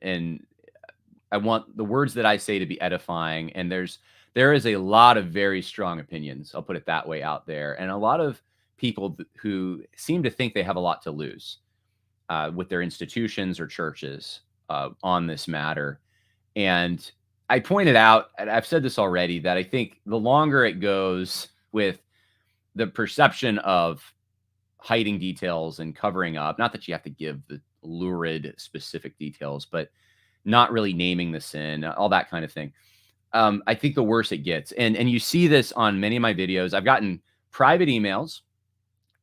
I want the words that I say to be edifying. And there is a lot of very strong opinions, I'll put it that way, out there, and a lot of people who seem to think they have a lot to lose with their institutions or churches on this matter. And I pointed out, and I've said this already, that I think the longer it goes with the perception of hiding details and covering up, not that you have to give the lurid specific details, but not really naming the sin, all that kind of thing. I think the worse it gets. And you see this on many of my videos. I've gotten private emails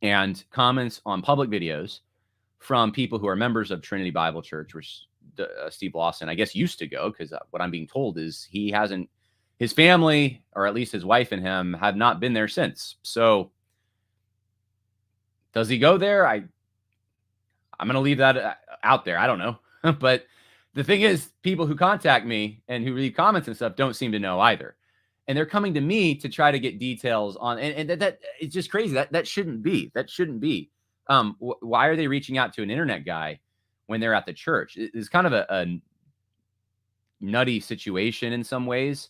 and comments on public videos from people who are members of Trinity Bible Church, which Steve Lawson, I guess, used to go, because what I'm being told is his family, or at least his wife and him, have not been there since. So does he go there? I'm going to leave that out there. I don't know. But the thing is, people who contact me and who leave comments and stuff don't seem to know either. And they're coming to me to try to get details on, and that it's just crazy. That shouldn't be. That shouldn't be. Why are they reaching out to an internet guy when they're at the church? It's kind of a nutty situation in some ways.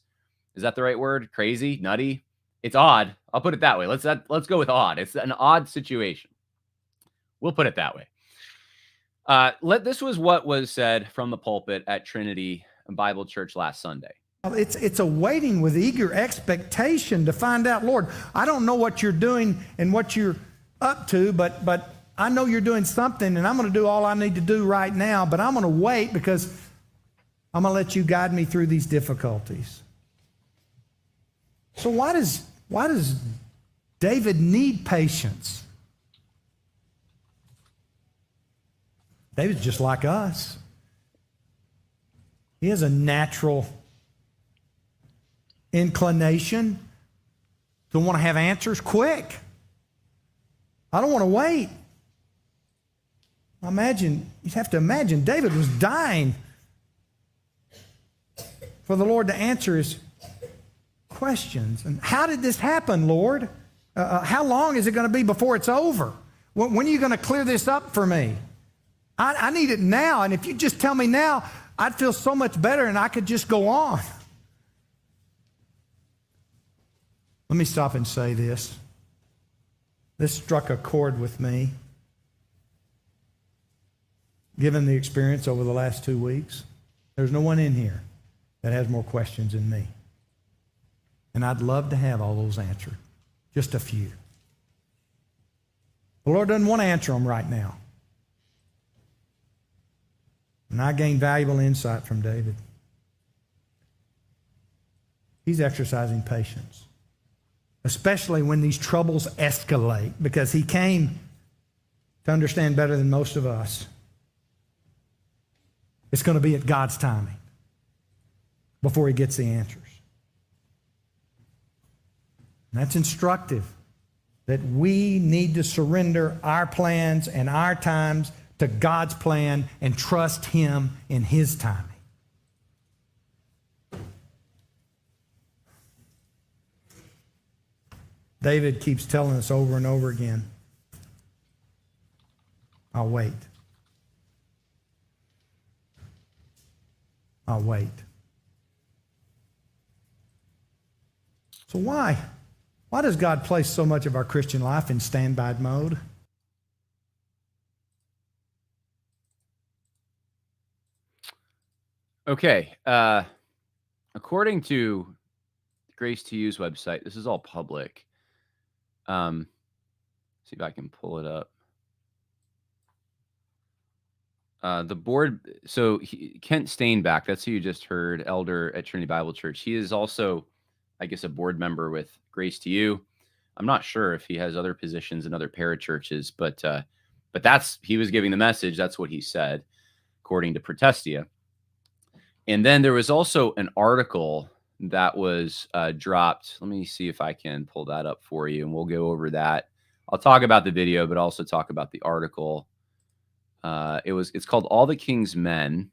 Is that the right word? Crazy, nutty. It's odd. I'll put it that way. Let's go with odd. It's an odd situation. We'll put it that way. This was what was said from the pulpit at Trinity Bible Church last Sunday. It's a waiting with eager expectation to find out, Lord, I don't know what you're doing and what you're up to, but I know you're doing something, and I'm going to do all I need to do right now, but I'm going to wait because I'm going to let you guide me through these difficulties. So why does David need patience? David's just like us. He has a natural inclination to want to have answers quick. I don't want to wait. You'd have to imagine David was dying for the Lord to answer his questions. And how did this happen, Lord? How long is it going to be before it's over? When are you going to clear this up for me? I need it now, and if you just tell me now, I'd feel so much better and I could just go on. Let me stop and say this. This struck a chord with me, given the experience over the last 2 weeks. There's no one in here that has more questions than me. And I'd love to have all those answered, just a few. The Lord doesn't want to answer them right now. And I gained valuable insight from David. He's exercising patience, especially when these troubles escalate, because he came to understand better than most of us. It's going to be at God's timing before he gets the answers. And that's instructive, that we need to surrender our plans and our times to God's plan and trust him in his timing. David keeps telling us over and over again, I'll wait. I'll wait. So why? Why does God place so much of our Christian life in standby mode? Okay. According to Grace to You's website, this is all public. See if I can pull it up. The board, so Kent Stainback, that's who you just heard, elder at Trinity Bible Church. He is also, I guess, a board member with Grace to You. I'm not sure if he has other positions in other parachurches, but he was giving the message. That's what he said, according to Protestia. And then there was also an article that was dropped. Let me see if I can pull that up for you, and we'll go over that. I'll talk about the video, but also talk about the article. It's called All the King's Men,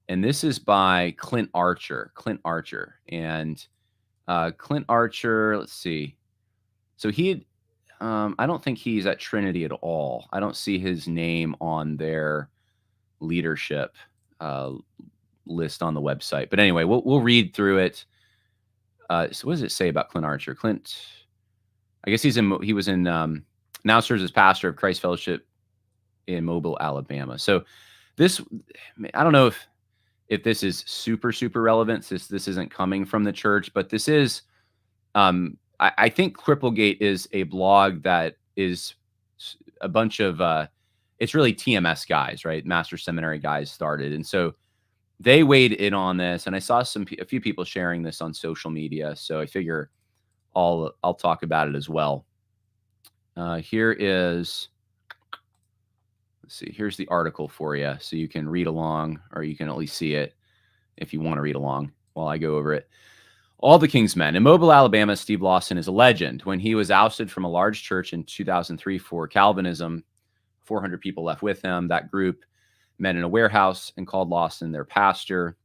and this is by Clint Archer. And Clint Archer, let's see. So he had, I don't think he's at Trinity at all. I don't see his name on their leadership list on the website. But anyway, we'll read through it. So what does it say about Clint Archer? Clint, I guess he was in now serves as pastor of Christ Fellowship in Mobile, Alabama. So this, I don't know if this is super relevant, since this isn't coming from the church, but this is, I think Cripplegate is a blog that is a bunch of, it's really TMS guys, right? Master Seminary guys started. And so they weighed in on this, and I saw a few people sharing this on social media. So I figure I'll talk about it as well. Here is, let's see, here's the article for you, so you can read along, or you can at least see it if you want to read along while I go over it. All the King's Men. In Mobile, Alabama, Steve Lawson is a legend. When he was ousted from a large church in 2003 for Calvinism, 400 people left with him. That group met in a warehouse and called Lawson their pastor.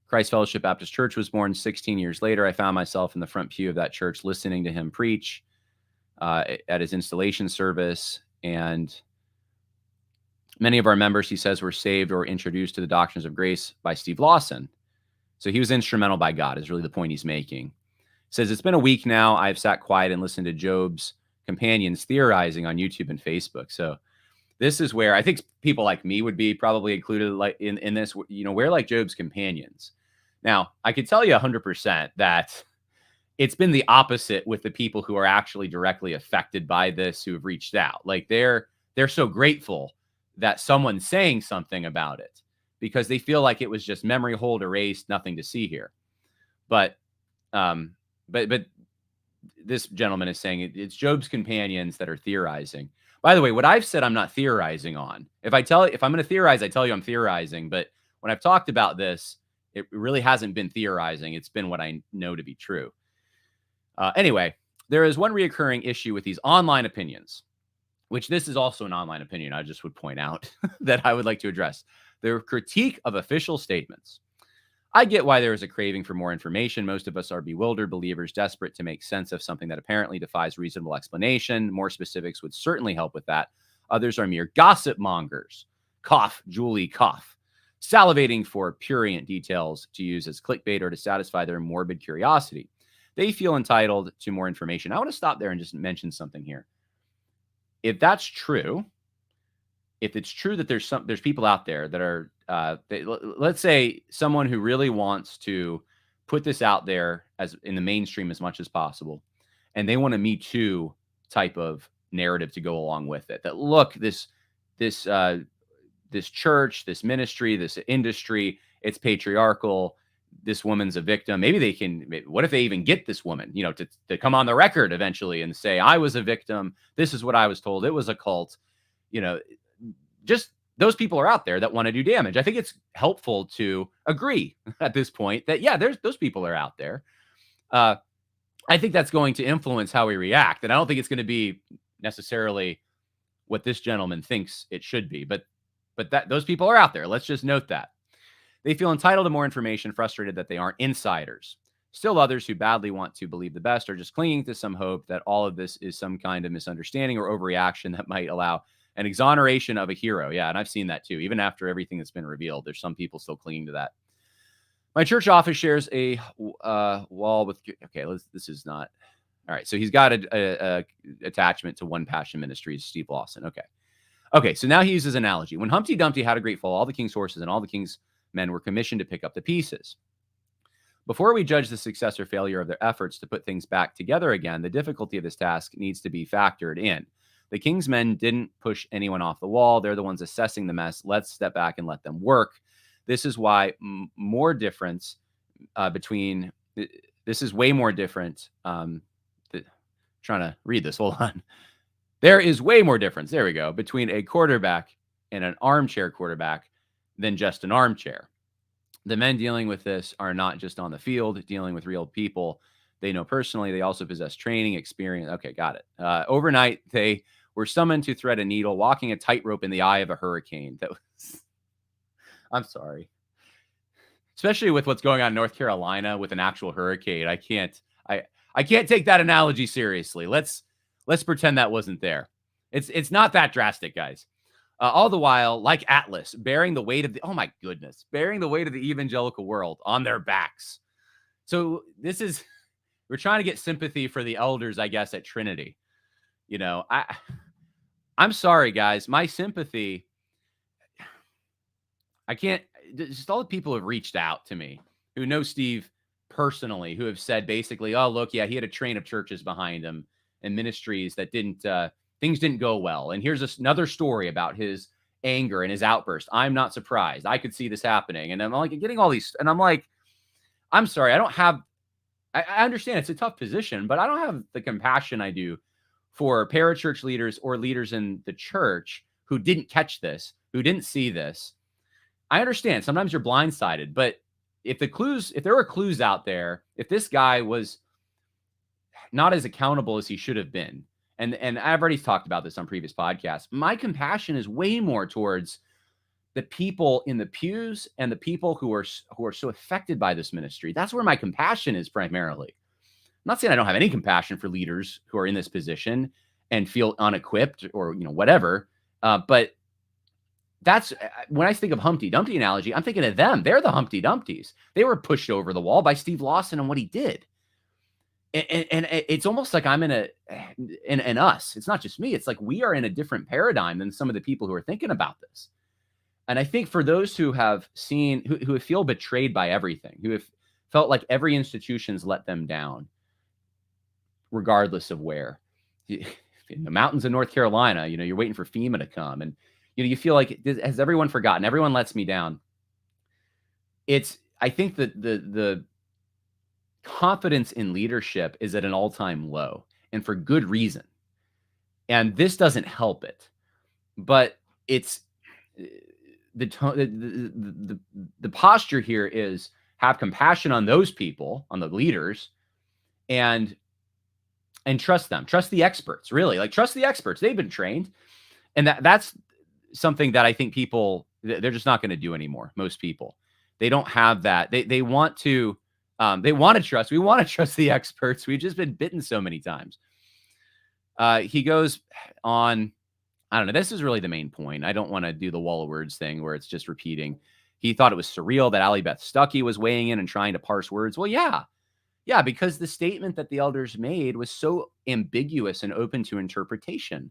Christ Fellowship Baptist Church was born 16 years later. I found myself in the front pew of that church listening to him preach at his installation service. And many of our members, he says, were saved or introduced to the doctrines of grace by Steve Lawson. So he was instrumental by God, is really the point he's making. He says, it's been a week now. I've sat quiet and listened to Job's companions theorizing on YouTube and Facebook. So this is where I think people like me would be probably included, like in this, we're like Job's companions. Now, I could tell you 100% that it's been the opposite with the people who are actually directly affected by this, who have reached out. Like they're so grateful that someone's saying something about it, because they feel like it was just memory hold erased, nothing to see here. But this gentleman is saying it's Job's companions that are theorizing. By the way, what I've said I'm not theorizing on. If I'm going to theorize, I tell you I'm theorizing. But when I've talked about this, it really hasn't been theorizing. It's been what I know to be true. Anyway, there is one reoccurring issue with these online opinions, which this is also an online opinion. I just would point out that I would like to address. Their critique of official statements. I get why there is a craving for more information. Most of us are bewildered believers, desperate to make sense of something that apparently defies reasonable explanation. More specifics would certainly help with that. Others are mere gossip mongers. Cough, Julie, cough. Salivating for prurient details to use as clickbait or to satisfy their morbid curiosity. They feel entitled to more information. I want to stop there and just mention something here. If that's true, if it's true that there's people out there that are, let's say someone who really wants to put this out there as in the mainstream as much as possible, and they want a Me Too type of narrative to go along with it. That look, this church, this ministry, this industry, it's patriarchal. This woman's a victim. Maybe they can. What if they even get this woman, to come on the record eventually and say, I was a victim. This is what I was told. It was a cult. Just those people are out there that want to do damage. I think it's helpful to agree at this point that, yeah, those people are out there. I think that's going to influence how we react. And I don't think it's going to be necessarily what this gentleman thinks it should be, but that those people are out there. Let's just note that. They feel entitled to more information, frustrated that they aren't insiders. Still others who badly want to believe the best are just clinging to some hope that all of this is some kind of misunderstanding or overreaction that might allow an exoneration of a hero. Yeah, and I've seen that too. Even after everything that's been revealed, there's some people still clinging to that. My church office shares a wall with, this is not, all right. So he's got a attachment to One Passion Ministries, Steve Lawson. Okay, so now he uses analogy. When Humpty Dumpty had a great fall, all the king's horses and all the king's men were commissioned to pick up the pieces. Before we judge the success or failure of their efforts to put things back together again, the difficulty of this task needs to be factored in. The king's men didn't push anyone off the wall. They're the ones assessing the mess. Let's step back and let them work. This is why more difference this is way more different. Trying to read this. Hold on. There is way more difference. There we go. Between a quarterback and an armchair quarterback than just an armchair. The men dealing with this are not just on the field, dealing with real people they know personally. They also possess training, experience. Okay, got it. Overnight, they were summoned to thread a needle, walking a tightrope in the eye of a hurricane. I'm sorry. Especially with what's going on in North Carolina with an actual hurricane. I can't take that analogy seriously. Let's Let's pretend that wasn't there. It's not that drastic, guys. All the while, like Atlas, bearing the weight of bearing the weight of the evangelical world on their backs. So we're trying to get sympathy for the elders, I guess, at Trinity. I'm sorry, guys. My sympathy, I can't, just all the people who have reached out to me who know Steve personally, who have said basically, oh, look, yeah, he had a train of churches behind him and ministries that things didn't go well. And here's another story about his anger and his outburst. I'm not surprised. I could see this happening. And I'm like getting all these, and I'm like, I'm sorry. I understand it's a tough position, but I don't have the compassion I do for parachurch leaders or leaders in the church who didn't catch this, who didn't see this. I understand sometimes you're blindsided, but if there were clues out there, if this guy was not as accountable as he should have been, and I've already talked about this on previous podcasts, my compassion is way more towards the people in the pews and the people who are so affected by this ministry. That's where my compassion is primarily. I'm not saying I don't have any compassion for leaders who are in this position and feel unequipped or whatever, but that's when I think of Humpty Dumpty analogy, I'm thinking of them. They're the Humpty Dumpties. They were pushed over the wall by Steve Lawson and what he did. And it's almost like I'm in us. It's not just me. It's like we are in a different paradigm than some of the people who are thinking about this. And I think for those who have seen, who feel betrayed by everything, who have felt like every institution's let them down, regardless of where, in the mountains of North Carolina, you're waiting for FEMA to come, and you feel like, has everyone forgotten? Everyone lets me down. I think that the confidence in leadership is at an all-time low, and for good reason. And this doesn't help it. But it's the posture here is have compassion on those people, on the leaders, and trust them. Trust the experts, really. Like, trust the experts. They've been trained. And that's something that I think people, they're just not going to do anymore. Most people, they don't have that. They want to trust. We want to trust the experts. We've just been bitten so many times. He goes on, I don't know. This is really the main point. I don't want to do the wall of words thing where it's just repeating. He thought it was surreal that Allie Beth Stuckey was weighing in and trying to parse words. Well, yeah, because the statement that the elders made was so ambiguous and open to interpretation.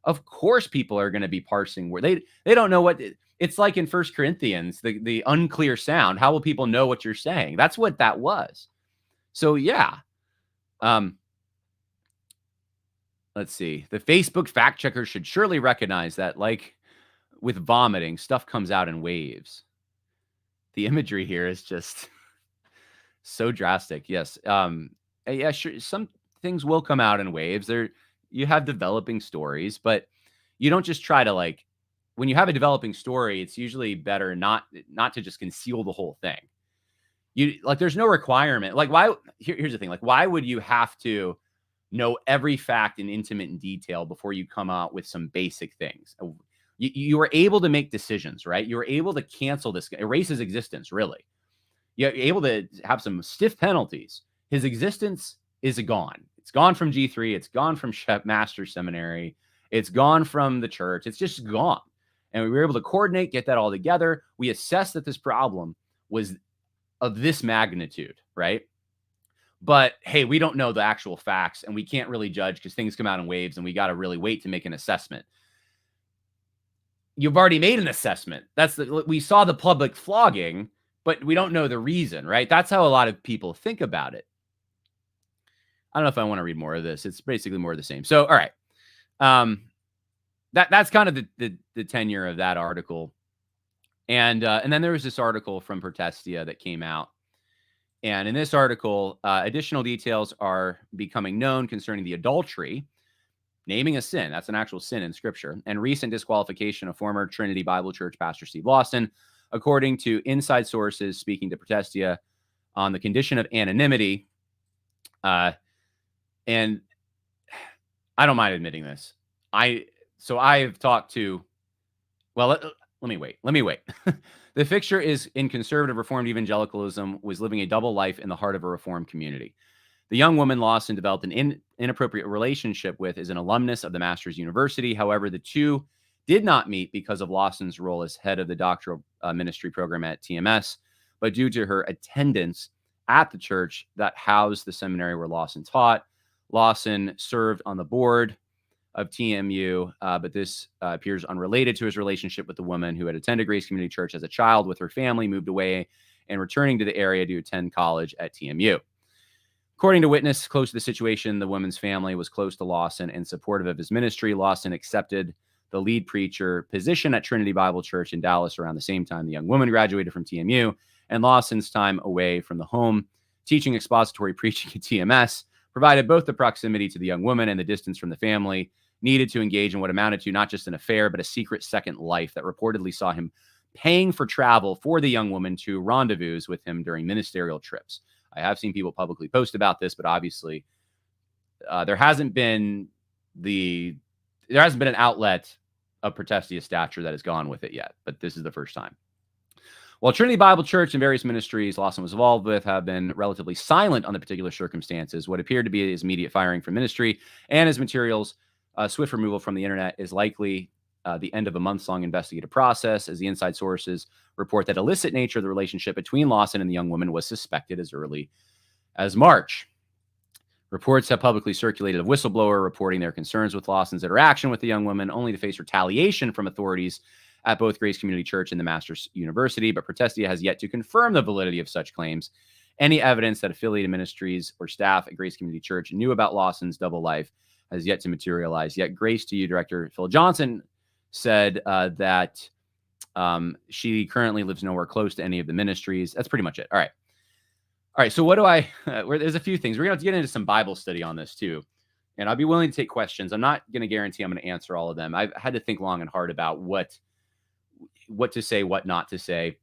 Of course, people are going to be parsing where they don't know what it's like in 1 Corinthians, the unclear sound. How will people know what you're saying? That's what that was. So, yeah. Let's see. The Facebook fact checker should surely recognize that, like with vomiting, stuff comes out in waves. The imagery here is just so drastic. Yes. Yeah, sure. Some things will come out in waves. You have developing stories, but you don't just try to, when you have a developing story, it's usually better not to just conceal the whole thing. There's no requirement. Here's the thing. Why would you have to know every fact in intimate detail before you come out with some basic things? You were able to make decisions, right? You were able to cancel this, erase his existence, really. You're able to have some stiff penalties. His existence is gone. It's gone from G3. It's gone from Master Seminary. It's gone from the church. It's just gone. And we were able to coordinate, get that all together. We assessed that this problem was of this magnitude, right? But hey, we don't know the actual facts, and we can't really judge because things come out in waves, and we got to really wait to make an assessment. You've already made an assessment. We saw the public flogging, but we don't know the reason, right? That's how a lot of people think about it. I don't know if I want to read more of this. It's basically more of the same. So, all right. That's kind of the tenure of that article. And then there was this article from Protestia that came out. And in this article, additional details are becoming known concerning the adultery, naming a sin. That's an actual sin in Scripture. And recent disqualification of former Trinity Bible Church pastor Steve Lawson, according to inside sources speaking to Protestia on the condition of anonymity. And I don't mind admitting this. I've talked to, well, let me wait. The fixture is in conservative Reformed evangelicalism, was living a double life in the heart of a Reformed community. The young woman Lawson developed an inappropriate relationship with is an alumnus of the Master's University. However, the two did not meet because of Lawson's role as head of the doctoral ministry program at TMS, but due to her attendance at the church that housed the seminary where Lawson taught. Lawson served on the board of TMU, but this appears unrelated to his relationship with the woman who had attended Grace Community Church as a child with her family, moved away, and returning to the area to attend college at TMU. According to witness close to the situation, the woman's family was close to Lawson and supportive of his ministry. Lawson accepted the lead preacher position at Trinity Bible Church in Dallas around the same time the young woman graduated from TMU, and Lawson's time away from the home teaching expository preaching at TMS provided both the proximity to the young woman and the distance from the family needed to engage in what amounted to not just an affair, but a secret second life that reportedly saw him paying for travel for the young woman to rendezvous with him during ministerial trips. I have seen people publicly post about this, but obviously there hasn't been an outlet of Protestia stature that has gone with it yet, but this is the first time. While Trinity Bible Church and various ministries Lawson was involved with have been relatively silent on the particular circumstances, what appeared to be his immediate firing from ministry and his materials swift removal from the internet is likely the end of a months-long investigative process, as the inside sources report that illicit nature of the relationship between Lawson and the young woman was suspected as early as March. Reports have publicly circulated of whistleblower reporting their concerns with Lawson's interaction with the young woman, only to face retaliation from authorities at both Grace Community Church and the Master's University, but Protestia has yet to confirm the validity of such claims. Any evidence that affiliated ministries or staff at Grace Community Church knew about Lawson's double life has yet to materialize. Yet Grace to You Director Phil Johnson said that she currently lives nowhere close to any of the ministries. That's pretty much it. All right. So what do there's a few things. We're going to have to get into some Bible study on this too. And I'll be willing to take questions. I'm not going to guarantee I'm going to answer all of them. I've had to think long and hard about what to say, what not to say.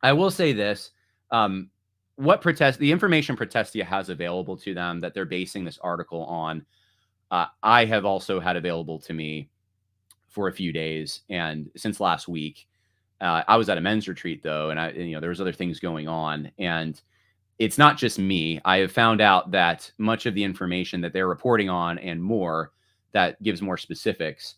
I will say this. The information Protestia has available to them that they're basing this article on, I have also had available to me for a few days. And since last week, I was at a men's retreat though. And there was other things going on, and it's not just me. I have found out that much of the information that they're reporting on and more that gives more specifics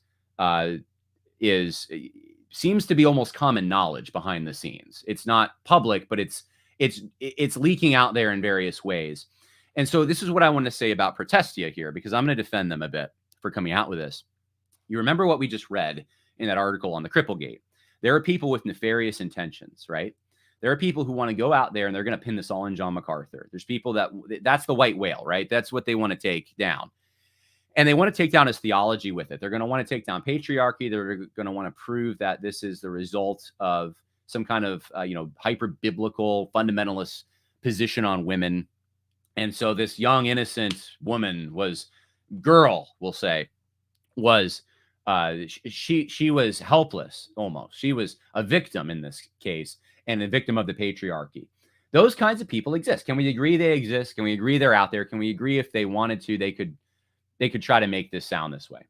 seems to be almost common knowledge behind the scenes. It's not public, but it's leaking out there in various ways. And so this is what I want to say about Protestia here, because I'm going to defend them a bit for coming out with this. You remember what we just read in that article on the Cripplegate. There are people with nefarious intentions, right? There are people who want to go out there and they're going to pin this all on John MacArthur. There's people that's the white whale, right? That's what they want to take down. And they want to take down his theology with it. They're going to want to take down patriarchy. They're going to want to prove that this is the result of some kind of, hyper-biblical fundamentalist position on women. And so this young, innocent woman was she was helpless almost. She was a victim in this case and a victim of the patriarchy. Those kinds of people exist. Can we agree they exist? Can we agree they're out there? Can we agree if they wanted to, they could try to make this sound this way?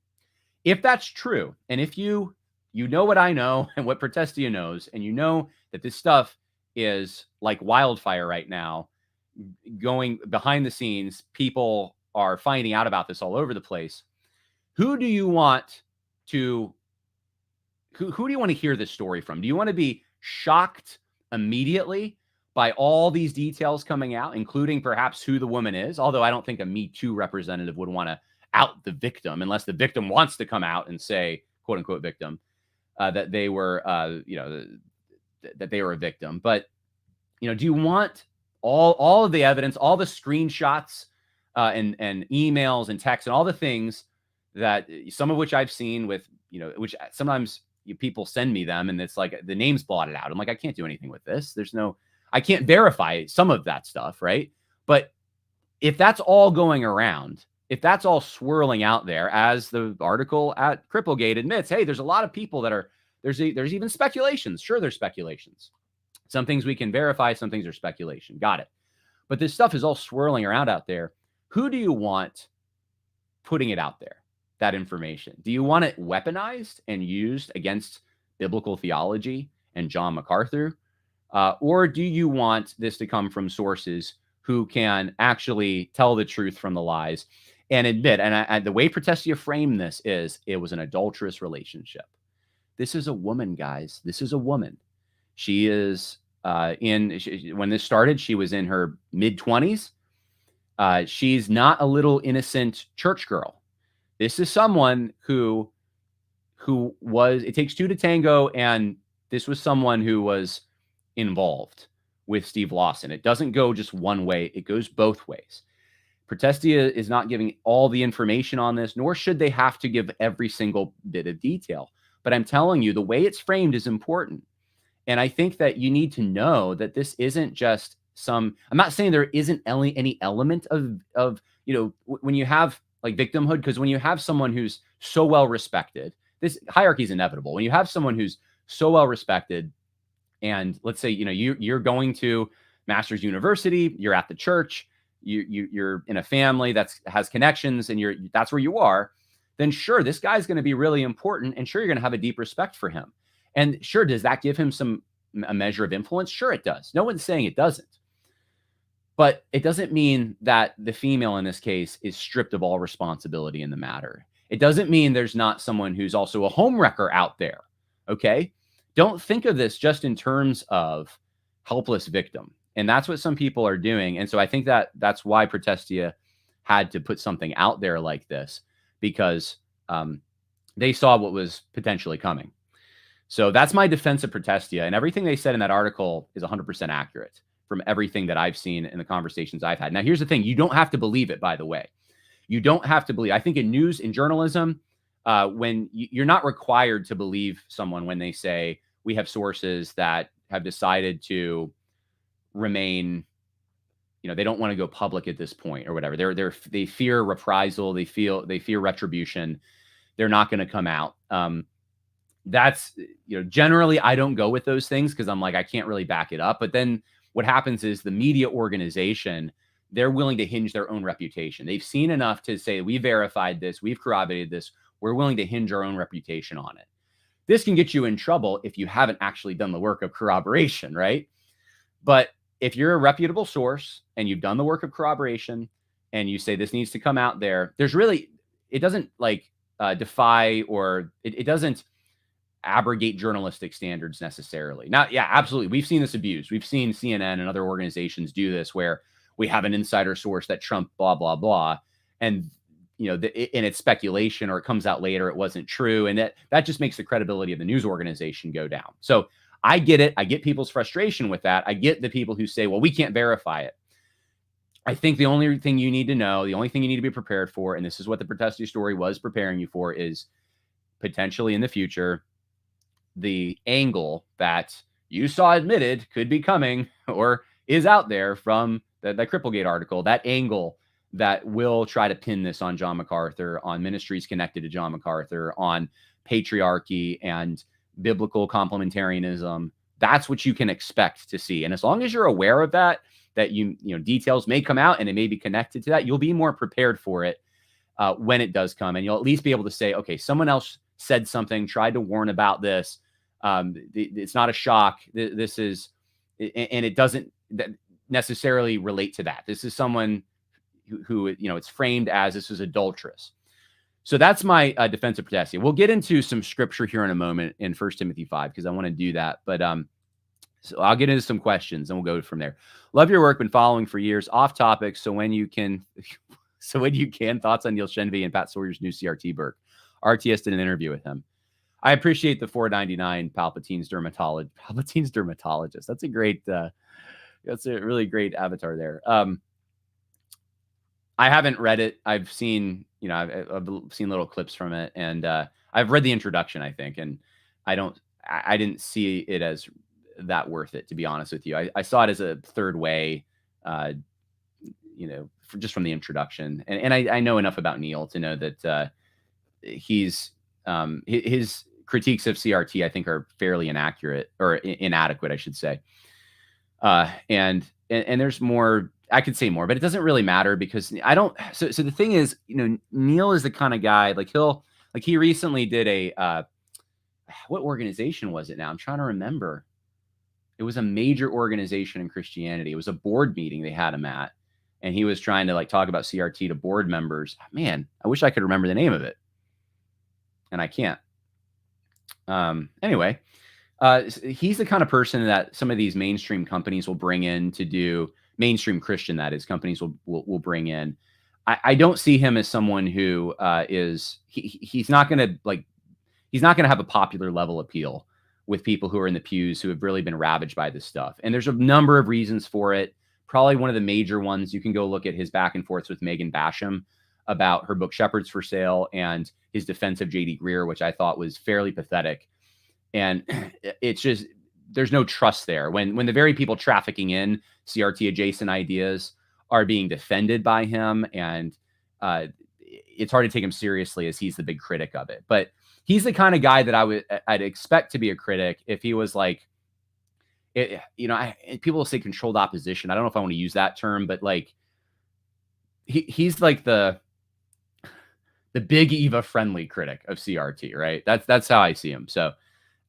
If that's true, and if you know what I know and what Protestia knows, and you know that this stuff is like wildfire right now, going behind the scenes, people are finding out about this all over the place. Who do you want to hear this story from? Do you want to be shocked immediately by all these details coming out, including perhaps who the woman is? Although I don't think a Me Too representative would want to out the victim unless the victim wants to come out and say, quote unquote victim, that they were, that they were a victim. But, do you want all of the evidence, all the screenshots and emails and texts and all the things that some of which I've seen with, which sometimes people send me them and it's like the name's blotted out. I'm like, I can't do anything with this. I can't verify some of that stuff. Right. But if that's all going around, if that's all swirling out there, as the article at Cripplegate admits, hey, there's a lot of people that there's even speculations. Sure, there's speculations. Some things we can verify, some things are speculation. Got it. But this stuff is all swirling around out there. Who do you want putting it out there, that information? Do you want it weaponized and used against biblical theology and John MacArthur? Or do you want this to come from sources who can actually tell the truth from the lies? and admit, and the way Protestia framed this is it was an adulterous relationship. This is a woman, guys. This is a woman. She is when this started, she was in her mid-20s. She's not a little innocent church girl. This is someone who was, it takes two to tango, and this was someone who was involved with Steve Lawson. It doesn't go just one way, it goes both ways. Protestia is not giving all the information on this, nor should they have to give every single bit of detail. But I'm telling you, the way it's framed is important. And I think that you need to know that this isn't just I'm not saying there isn't any element of when you have like victimhood, because when you have someone who's so well respected, this hierarchy is inevitable. When you have someone who's so well respected, and let's say, you're going to Masters University, you're at the church, you're in a family that has connections, and that's where you are, then sure, this guy's going to be really important, and sure, you're going to have a deep respect for him. And sure, does that give him a measure of influence? Sure, it does. No one's saying it doesn't. But it doesn't mean that the female in this case is stripped of all responsibility in the matter. It doesn't mean there's not someone who's also a homewrecker out there, okay? Don't think of this just in terms of helpless victim. And that's what some people are doing. And so I think that's why Protestia had to put something out there like this, because they saw what was potentially coming. So that's my defense of Protestia. And everything they said in that article is 100% accurate from everything that I've seen in the conversations I've had. Now, here's the thing. You don't have to believe it, by the way. You don't have to believe. I think in news, in journalism, when you're not required to believe someone when they say, we have sources that have decided to remain, they don't want to go public at this point or whatever. They fear reprisal. They fear retribution. They're not going to come out. That's, generally I don't go with those things because I'm like, I can't really back it up. But then what happens is the media organization, they're willing to hinge their own reputation. They've seen enough to say, we verified this, we've corroborated this, we're willing to hinge our own reputation on it. This can get you in trouble if you haven't actually done the work of corroboration, right? But if you're a reputable source and you've done the work of corroboration and you say this needs to come out there, it doesn't defy, or it doesn't abrogate journalistic standards necessarily. Now, yeah, absolutely. We've seen this abused. We've seen CNN and other organizations do this where we have an insider source that Trump blah, blah, blah. And, and it's speculation, or it comes out later, it wasn't true. And that just makes the credibility of the news organization go down. So I get it. I get people's frustration with that. I get the people who say, well, we can't verify it. I think the only thing you need to know, the only thing you need to be prepared for, and this is what the Protestia story was preparing you for, is potentially in the future, the angle that you saw admitted could be coming or is out there from the Cripplegate article, that angle that will try to pin this on John MacArthur, on ministries connected to John MacArthur, on patriarchy and biblical complementarianism. That's what you can expect to see. And as long as you're aware of that details may come out and it may be connected to that, you'll be more prepared for it when it does come. And you'll at least be able to say, okay, someone else said something, tried to warn about this. It's not a shock. This is, and it doesn't necessarily relate to that. This is someone who it's framed as this is adulterous. So that's my defense of Protestia. We'll get into some scripture here in a moment in 1 Timothy 5 because I want to do that. But so I'll get into some questions and we'll go from there. Love your work. Been following for years. Off topic. So when you can, thoughts on Neil Shenvi and Pat Sawyer's new CRT Burke. RTS did an interview with him. I appreciate the $4.99 Palpatine's dermatologist. That's a great, that's a really great avatar there. I haven't read it. I've seen, I've seen little clips from it, and I've read the introduction, I think, and I didn't see it as that worth it, to be honest with you. I saw it as a third way, just from the introduction, and I know enough about Neil to know that he's his critiques of CRT, I think, are fairly inaccurate or inadequate, I should say. And there's more. I could say more, but it doesn't really matter because I don't. So the thing is, Neil is the kind of guy he recently did a what organization was it now? I'm trying to remember. It was a major organization in Christianity. It was a board meeting they had him at, and he was trying to like talk about CRT to board members. Man, I wish I could remember the name of it, and I can't. Anyway, he's the kind of person that some of these mainstream companies will bring in to do mainstream Christian, that is, companies will bring in. I don't see him as someone who he's not going to have a popular level appeal with people who are in the pews who have really been ravaged by this stuff. And there's a number of reasons for it. Probably one of the major ones, you can go look at his back and forths with Megan Basham about her book Shepherds for Sale and his defense of J.D. Greear, which I thought was fairly pathetic. And it's just, there's no trust there. When the very people trafficking in CRT adjacent ideas are being defended by him, and it's hard to take him seriously as he's the big critic of it. But he's the kind of guy that I'd expect to be a critic if he was like, people will say controlled opposition. I don't know if I want to use that term, but like he's like the big Eva friendly critic of CRT, right? That's how I see him. So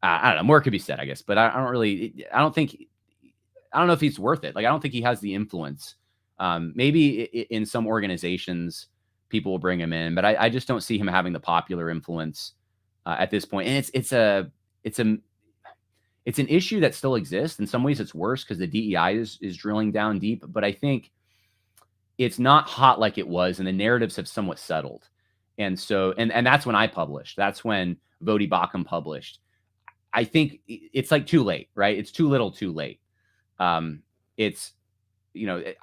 I don't know, more could be said, I guess, but I don't know if he's worth it. Like, I don't think he has the influence. Maybe in some organizations, people will bring him in, but I just don't see him having the popular influence at this point. And it's an issue that still exists. In some ways, it's worse because the DEI is drilling down deep. But I think it's not hot like it was, and the narratives have somewhat settled. And so, and that's when I published. That's when Vodi Bakum published. I think it's like too late, right? It's too little, too late. It's,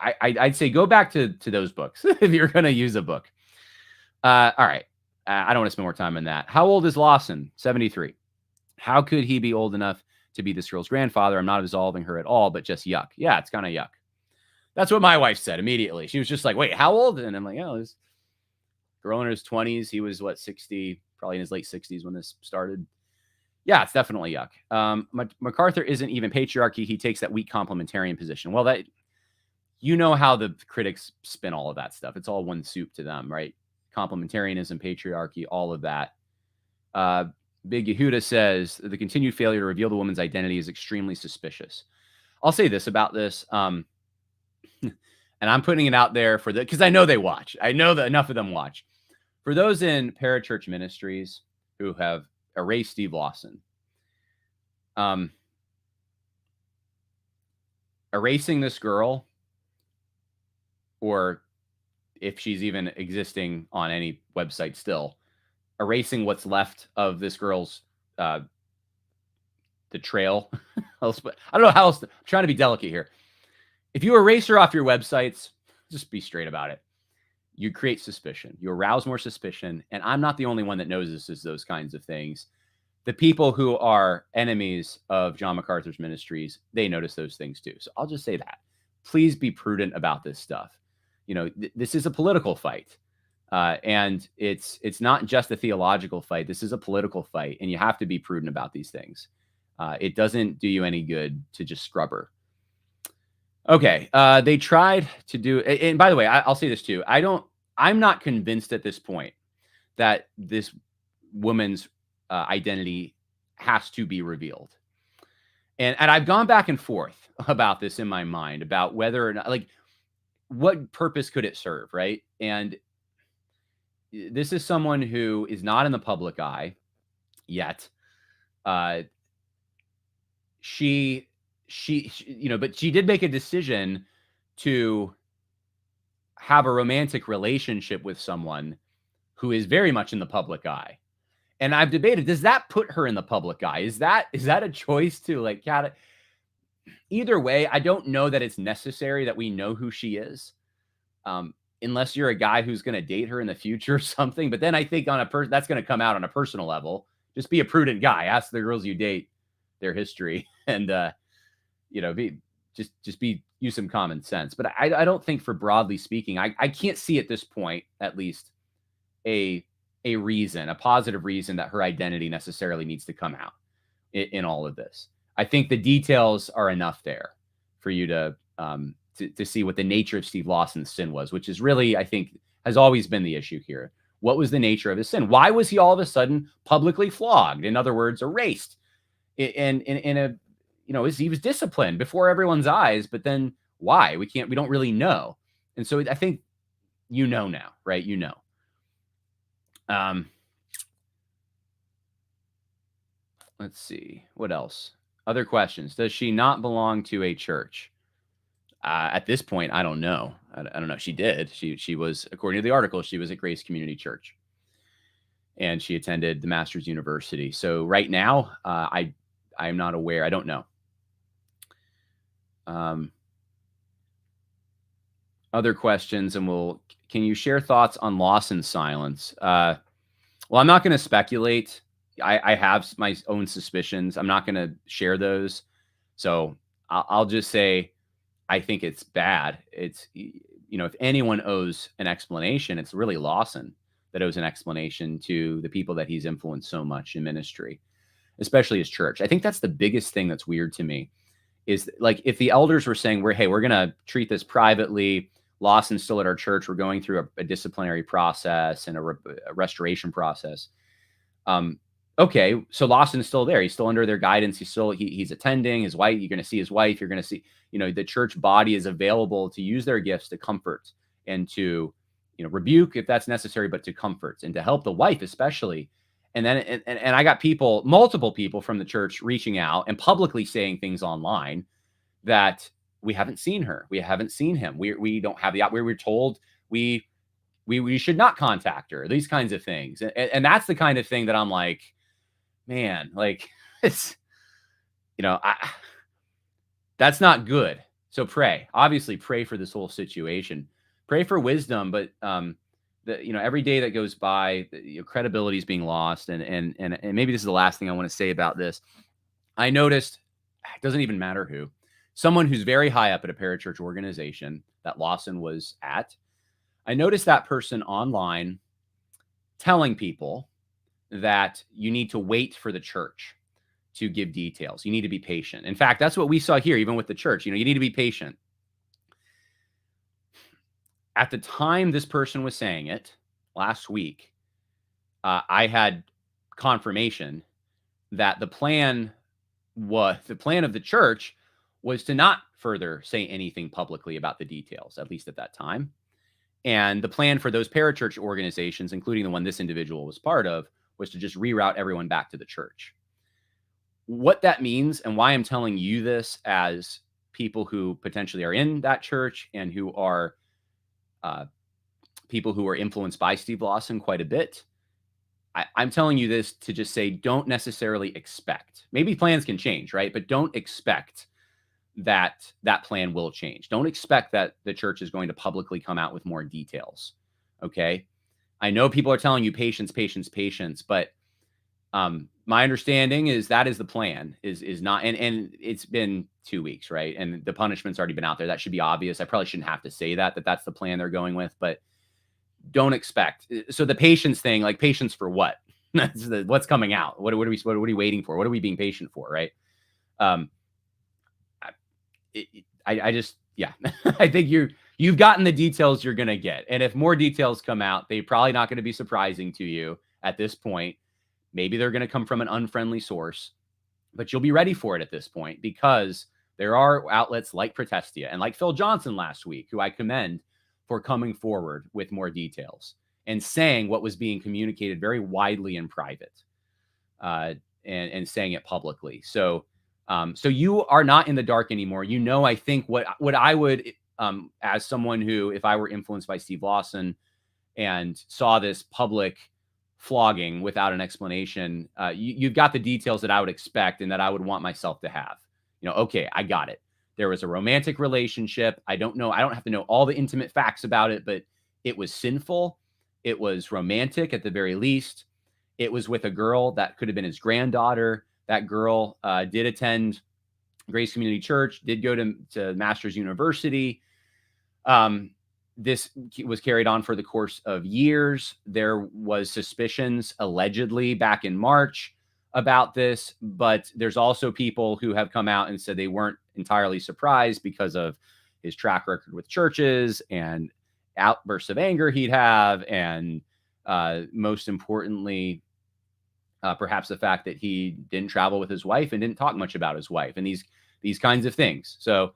I'd say go back to those books if you're going to use a book. All right. I don't want to spend more time on that. How old is Lawson? 73. How could he be old enough to be this girl's grandfather? I'm not absolving her at all, but just yuck. Yeah, it's kind of yuck. That's what my wife said immediately. She was just like, wait, how old? And I'm like, oh, this girl in his 20s. He was 60, probably in his late 60s when this started. Yeah, it's definitely yuck. MacArthur isn't even patriarchy. He takes that weak complementarian position. Well, that, how the critics spin all of that stuff. It's all one soup to them, right? Complementarianism, patriarchy, all of that. Big Yehuda says the continued failure to reveal the woman's identity is extremely suspicious. I'll say this about this. And I'm putting it out there because I know they watch. I know that enough of them watch. For those in parachurch ministries who have erased Steve Lawson, erasing this girl, or if she's even existing on any website still, erasing what's left of this girl's the trail. I don't know how else. I'm trying to be delicate here. If you erase her off your websites, just be straight about it. You create suspicion. You arouse more suspicion. And I'm not the only one that notices those kinds of things. The people who are enemies of John MacArthur's ministries, they notice those things too. So I'll just say that. Please be prudent about this stuff. This is a political fight. And it's not just a theological fight. This is a political fight. And you have to be prudent about these things. It doesn't do you any good to just scrub her. Okay. They tried to do, and by the way, I'll say this too. I'm not convinced at this point that this woman's identity has to be revealed. And I've gone back and forth about this in my mind about whether or not, like, what purpose could it serve, right? And this is someone who is not in the public eye yet. She but she did make a decision to have a romantic relationship with someone who is very much in the public eye. And I've debated, does that put her in the public eye? Is that a choice to like, either way, I don't know that it's necessary that we know who she is. Unless you're a guy who's going to date her in the future or something. But then I think that's going to come out on a personal level. Just be a prudent guy. Ask the girls you date their history and, use some common sense. But I don't think, for broadly speaking, I can't see at this point, at least, a reason, a positive reason that her identity necessarily needs to come out in all of this. I think the details are enough there for you to see what the nature of Steve Lawson's sin was, which is really, I think, has always been the issue here. What was the nature of his sin? Why was he all of a sudden publicly flogged? In other words, erased. He was disciplined before everyone's eyes, but then why? We don't really know. And so I think you know now, right? You know. Let's see. What else? Other questions. Does she not belong to a church? At this point, I don't know. I don't know. She did. She was, according to the article, she was at Grace Community Church. And she attended the Masters University. So right now, I'm not aware. I don't know. Other questions, and can you share thoughts on Lawson's silence? Well, I'm not going to speculate. I have my own suspicions. I'm not going to share those. So I'll just say, I think it's bad. It's, if anyone owes an explanation, it's really Lawson that owes an explanation to the people that he's influenced so much in ministry, especially his church. I think that's the biggest thing that's weird to me is like, if the elders were saying, we're going to treat this privately, Lawson's still at our church, we're going through a disciplinary process and a restoration process. Okay, so Lawson's still there. He's still under their guidance. He's attending his wife. You're going to see his wife. You're going to see, the church body is available to use their gifts to comfort and to, rebuke if that's necessary, but to comfort and to help the wife, especially. And then, and I got multiple people from the church reaching out and publicly saying things online that we haven't seen her. We haven't seen him. We don't have we were told we should not contact her, these kinds of things. And that's the kind of thing that I'm like, man, like it's, that's not good. So obviously pray for this whole situation, pray for wisdom, but, every day that goes by, credibility is being lost. And maybe this is the last thing I want to say about this. I noticed, it doesn't even matter who, someone who's very high up at a parachurch organization that Lawson was at. I noticed that person online telling people that you need to wait for the church to give details. You need to be patient. In fact, that's what we saw here, even with the church. You need to be patient. At the time this person was saying it last week, I had confirmation that the plan of the church was to not further say anything publicly about the details, at least at that time. And the plan for those parachurch organizations, including the one this individual was part of, was to just reroute everyone back to the church. What that means and why I'm telling you this as people who potentially are in that church and who are people who are influenced by Steve Lawson quite a bit, I'm telling you this to just say, don't necessarily expect. Maybe plans can change, right? But don't expect that plan will change. Don't expect that the church is going to publicly come out with more details. Okay. I know people are telling you patience, but my understanding is that is the plan is not, and it's been 2 weeks, right? And the punishment's already been out there. That should be obvious. I probably shouldn't have to say that's the plan they're going with, but don't expect. So the patience thing, like patience for what? That's what's coming out. What are we waiting for? What are we being patient for? Right. I think you've gotten the details you're going to get. And if more details come out, they're probably not going to be surprising to you at this point. Maybe they're going to come from an unfriendly source, but you'll be ready for it at this point because there are outlets like Protestia and like Phil Johnson last week, who I commend for coming forward with more details and saying what was being communicated very widely in private and saying it publicly. So you are not in the dark anymore. I think what I would, as someone who, if I were influenced by Steve Lawson and saw this public flogging without an explanation, you've got the details that I would expect and that I would want myself to have. Okay, I got it. There was a romantic relationship. I don't have to know all the intimate facts about it, but it was sinful. It was romantic at the very least. It was with a girl that could have been his granddaughter. That girl did attend Grace Community Church, did go to Masters University. This was carried on for the course of years. There was suspicions allegedly back in March about this, but there's also people who have come out and said they weren't entirely surprised because of his track record with churches and outbursts of anger he'd have. And most importantly, perhaps the fact that he didn't travel with his wife and didn't talk much about his wife and these kinds of things. So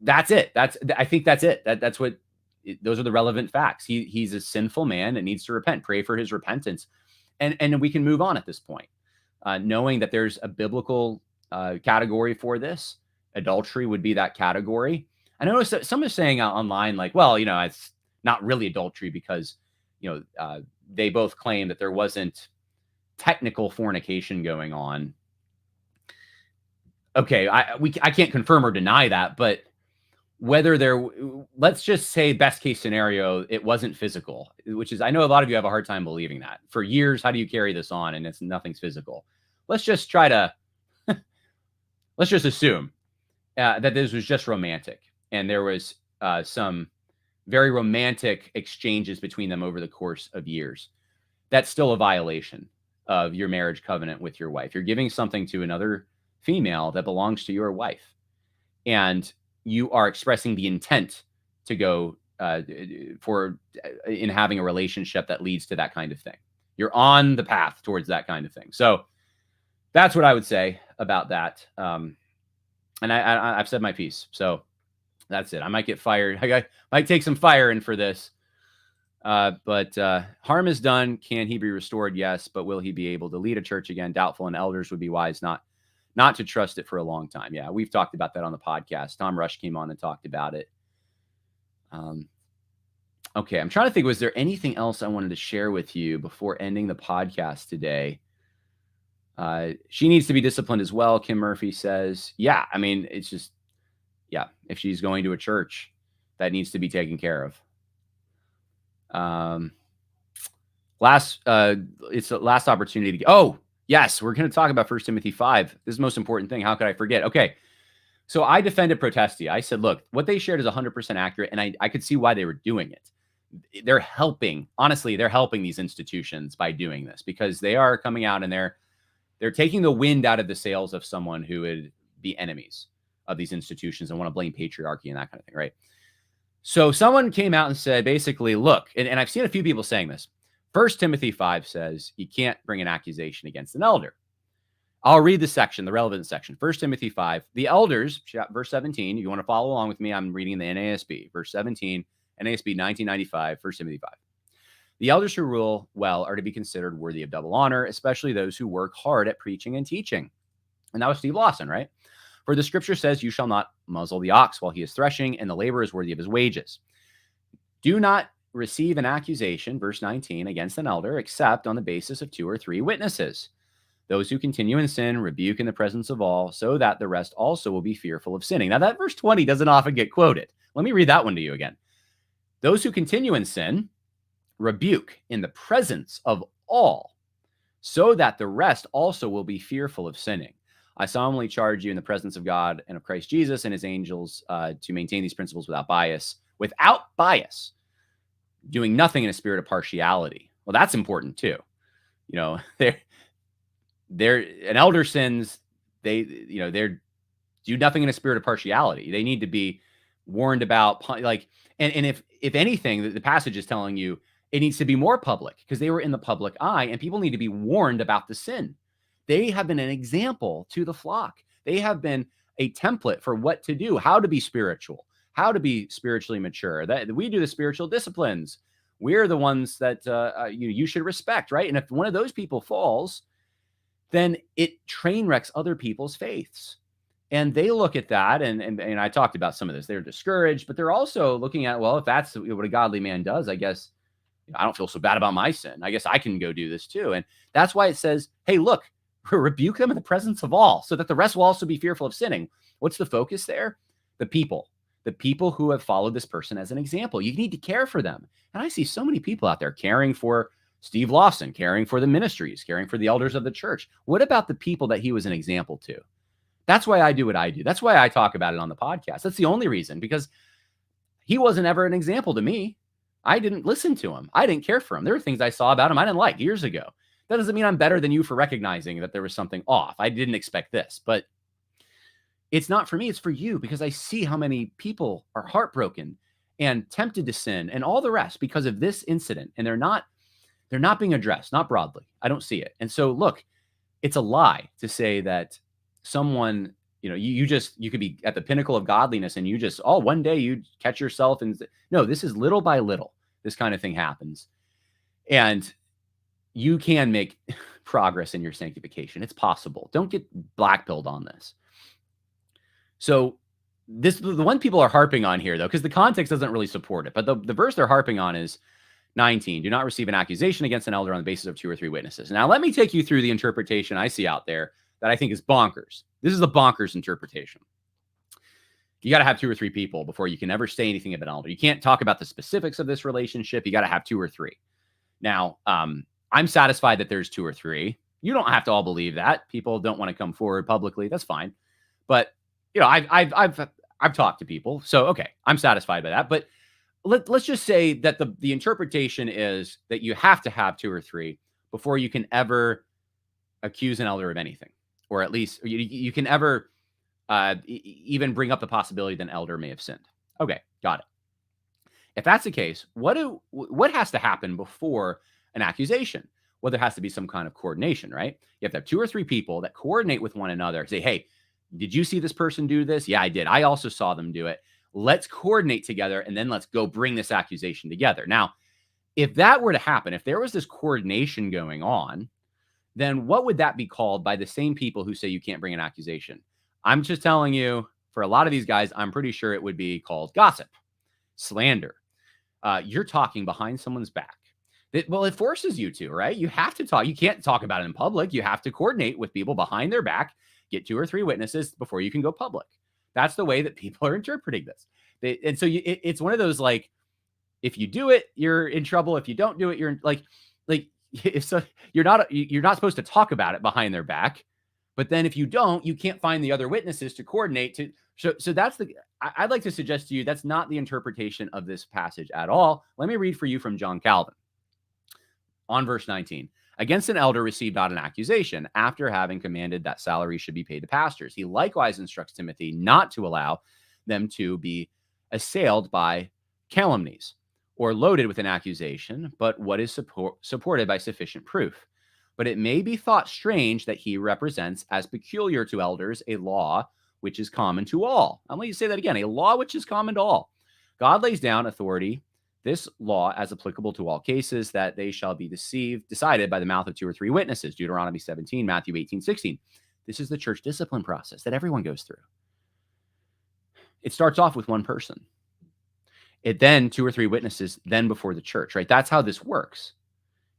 that's it. I think that's it. That's what those are the relevant facts. He's a sinful man that needs to repent. Pray for his repentance. And we can move on at this point, knowing that there's a biblical category for this. Adultery would be that category. I noticed that some are saying online, like, well, it's not really adultery because, they both claim that there wasn't technical fornication going on. Okay, I can't confirm or deny that, but whether let's just say best case scenario, it wasn't physical, which is, I know a lot of you have a hard time believing that. For years, how do you carry this on and nothing's physical? Let's just try to, let's just assume that this was just romantic and there was some very romantic exchanges between them over the course of years. That's still a violation of your marriage covenant with your wife. You're giving something to another female that belongs to your wife, and you are expressing the intent to go in having a relationship that leads to that kind of thing. You're on the path towards that kind of thing. So that's what I would say about that. And I've said my piece. So that's it. I might get fired. I might take some firing for this. But harm is done. Can he be restored? Yes. But will he be able to lead a church again? Doubtful, and elders would be wise not to trust it for a long time. Yeah, we've talked about that on the podcast. Tom Rush came on and talked about it. Okay, I'm trying to think, was there anything else I wanted to share with you before ending the podcast today? She needs to be disciplined as well, Kim Murphy says. Yeah, I mean, it's just, yeah, if she's going to a church, that needs to be taken care of. It's the last opportunity to, oh, yes, we're going to talk about 1 Timothy 5. This is the most important thing. How could I forget? Okay, so I defended Protestia. I said, look, what they shared is 100% accurate, and I could see why they were doing it. They're helping, honestly, they're helping these institutions by doing this, because they are coming out and they're taking the wind out of the sails of someone who would be enemies of these institutions and want to blame patriarchy and that kind of thing, right? So someone came out and said, basically, look, and I've seen a few people saying this. 1 Timothy 5 says you can't bring an accusation against an elder. I'll read the section, the relevant section. 1 Timothy 5, the elders, verse 17, if you want to follow along with me, I'm reading the NASB. Verse 17, NASB 1995, 1 Timothy 5. The elders who rule well are to be considered worthy of double honor, especially those who work hard at preaching and teaching. And that was Steve Lawson, right? For the scripture says, you shall not muzzle the ox while he is threshing, and the laborer is worthy of his wages. Do not receive an accusation, verse 19, against an elder, except on the basis of 2 or 3 witnesses. Those who continue in sin rebuke in the presence of all, so that the rest also will be fearful of sinning. Now, that verse 20 doesn't often get quoted. Let me read that one to you again. Those who continue in sin rebuke in the presence of all, so that the rest also will be fearful of sinning. I solemnly charge you in the presence of God and of Christ Jesus and his angels to maintain these principles without bias, doing nothing in a spirit of partiality. Well, that's important too. You know, an elder sins, they're do nothing in a spirit of partiality. They need to be warned about, like, and if anything, the passage is telling you it needs to be more public, because they were in the public eye and people need to be warned about the sin. They have been an example to the flock. They have been a template for what to do, how to be spiritual, how to be spiritually mature. That we do the spiritual disciplines. We're the ones that you should respect, right? And if one of those people falls, then it train wrecks other people's faiths. And they look at that, and I talked about some of this. They're discouraged, but they're also looking at, well, if that's what a godly man does, I guess I don't feel so bad about my sin. I guess I can go do this too. And that's why it says, hey, look, rebuke them in the presence of all, so that the rest will also be fearful of sinning. What's the focus there? The people who have followed this person as an example. You need to care for them. And I see so many people out there caring for Steve Lawson, caring for the ministries, caring for the elders of the church. What about the people that he was an example to? That's why I do what I do. That's why I talk about it on the podcast. That's the only reason, because he wasn't ever an example to me. I didn't listen to him. I didn't care for him. There were things I saw about him I didn't like years ago. That doesn't mean I'm better than you for recognizing that there was something off. I didn't expect this, but it's not for me. It's for you, because I see how many people are heartbroken and tempted to sin and all the rest because of this incident. And they're not being addressed, not broadly. I don't see it. And so look, it's a lie to say that someone you could be at the pinnacle of godliness and you just, one day you catch yourself. And no, this is little by little, this kind of thing happens. And you can make progress in your sanctification. It's possible. Don't get blackpilled on this. So the one people are harping on here, though, because the context doesn't really support it, but the verse they're harping on is 19. Do not receive an accusation against an elder on the basis of 2 or 3 witnesses. Now, let me take you through the interpretation I see out there that I think is bonkers. This is the bonkers interpretation. You got to have 2 or 3 people before you can ever say anything of an elder. You can't talk about the specifics of this relationship. You got to have 2 or 3. Now, I'm satisfied that there's 2 or 3. You don't have to all believe that. People don't want to come forward publicly. That's fine. But I've talked to people, so okay, I'm satisfied by that. But let's just say that the interpretation is that you have to have 2 or 3 before you can ever accuse an elder of anything, or at least you can ever even bring up the possibility that an elder may have sinned. Okay, got it. If that's the case, what has to happen before an accusation? Well, there has to be some kind of coordination, right? You have to have 2 or 3 people that coordinate with one another. Say, hey, did you see this person do this? Yeah, I did. I also saw them do it. Let's coordinate together, and then let's go bring this accusation together. Now, if that were to happen, if there was this coordination going on, then what would that be called by the same people who say you can't bring an accusation? I'm just telling you, for a lot of these guys, I'm pretty sure it would be called gossip, slander. You're talking behind someone's back. It forces you to, right? You have to talk. You can't talk about it in public. You have to coordinate with people behind their back, get 2 or 3 witnesses before you can go public. That's the way that people are interpreting this. And so it's one of those, like, if you do it, you're in trouble. If you don't do it, you're you're not supposed to talk about it behind their back. But then if you don't, you can't find the other witnesses to coordinate to. So that's I'd like to suggest to you that's not the interpretation of this passage at all. Let me read for you from John Calvin on verse 19. Against an elder received not an accusation, after having commanded that salary should be paid to pastors. He likewise instructs Timothy not to allow them to be assailed by calumnies or loaded with an accusation, but what is supported by sufficient proof. But it may be thought strange that he represents as peculiar to elders a law which is common to all. I'll let you say that again, a law which is common to all. God lays down authority, this law as applicable to all cases, that they shall be decided by the mouth of 2 or 3 witnesses. Deuteronomy 17, Matthew 18, 16. This is the church discipline process that everyone goes through. It starts off with one person. It then 2 or 3 witnesses, then before the church, right? That's how this works.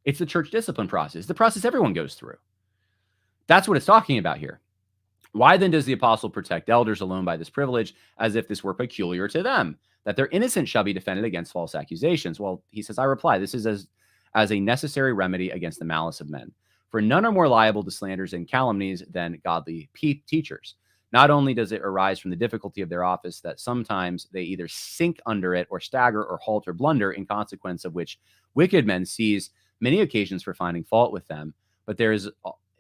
It's the church discipline process, the process everyone goes through. That's what it's talking about here. Why then does the apostle protect elders alone by this privilege, as if this were peculiar to them, that their innocence shall be defended against false accusations? Well, he says, I reply, this is as a necessary remedy against the malice of men. For none are more liable to slanders and calumnies than godly teachers. Not only does it arise from the difficulty of their office, that sometimes they either sink under it or stagger or halt or blunder, in consequence of which wicked men seize many occasions for finding fault with them. But there is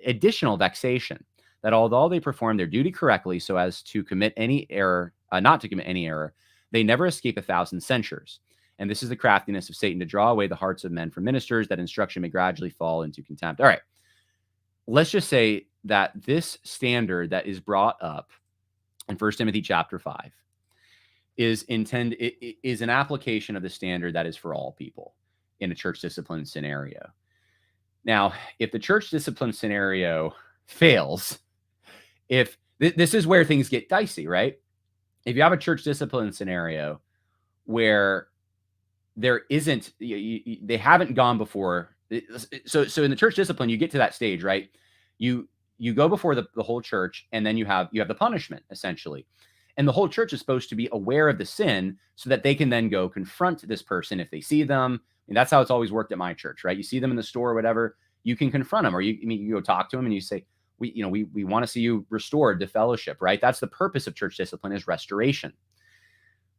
additional vexation, that although they perform their duty correctly so as to commit any error, not to commit any error, they never escape 1,000 censures. And this is the craftiness of Satan to draw away the hearts of men from ministers, that instruction may gradually fall into contempt. All right. Let's just say that this standard that is brought up in 1 Timothy chapter 5 is an application of the standard that is for all people in a church discipline scenario. Now, if the church discipline scenario fails, if this is where things get dicey, right? If you have a church discipline scenario where there isn't, they haven't gone before. So in the church discipline, you get to that stage, right? You go before the whole church, and then you have the punishment, essentially. And the whole church is supposed to be aware of the sin so that they can then go confront this person if they see them. And that's how it's always worked at my church, right? You see them in the store or whatever, you can confront them, or you go talk to them and you say, we want to see you restored to fellowship, right? That's the purpose of church discipline, is restoration.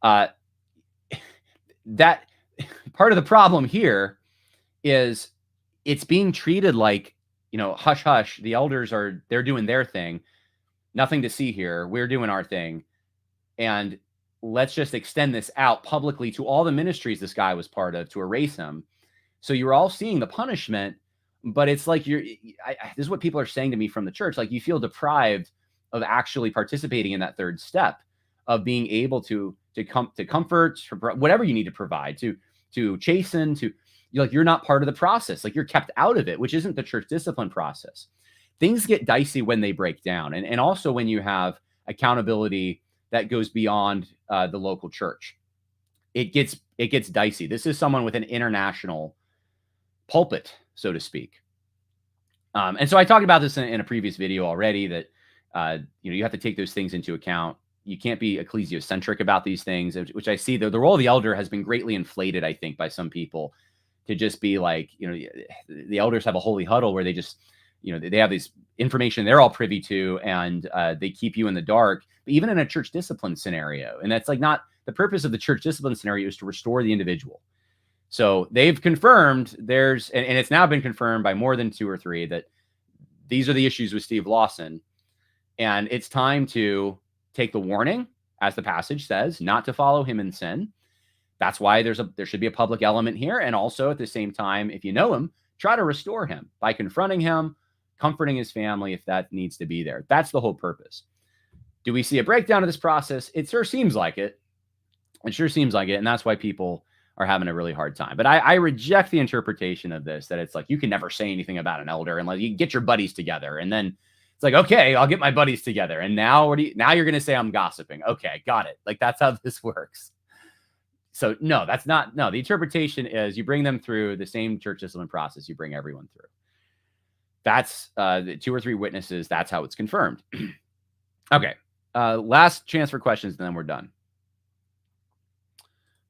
That part of the problem here is it's being treated like, hush, hush. The elders they're doing their thing. Nothing to see here. We're doing our thing. And let's just extend this out publicly to all the ministries this guy was part of to erase him. So you're all seeing the punishment, but it's like this is what people are saying to me from the church. Like, you feel deprived of actually participating in that third step of being able to comfort, whatever you need to provide, to chasten, you're not part of the process. Like, you're kept out of it, which isn't the church discipline process. Things get dicey when they break down. And also when you have accountability that goes beyond the local church, it gets dicey. This is someone with an international pulpit, so to speak. And so I talked about this in a previous video already, that you have to take those things into account. You can't be ecclesiocentric about these things, which I see the role of the elder has been greatly inflated, I think, by some people, to just be like, the elders have a holy huddle where they just, they have this information they're all privy to, and they keep you in the dark. But even in a church discipline scenario, and that's like not the purpose of the church discipline scenario, is to restore the individual. So they've confirmed and it's now been confirmed by more than 2 or 3 that these are the issues with Steve Lawson. And it's time to take the warning, as the passage says, not to follow him in sin. That's why there should be a public element here. And also at the same time, if you know him, try to restore him by confronting him, comforting his family if that needs to be there. That's the whole purpose. Do we see a breakdown of this process? It sure seems like it. It sure seems like it. And that's why people are having a really hard time. But I reject the interpretation of this, that it's like, you can never say anything about an elder unless you get your buddies together. And then it's like, okay, I'll get my buddies together. And now now you're going to say I'm gossiping. Okay, got it. Like, that's how this works. So no, the interpretation is you bring them through the same church discipline process you bring everyone through. That's the 2 or 3 witnesses. That's how it's confirmed. Okay. Last chance for questions, and then we're done.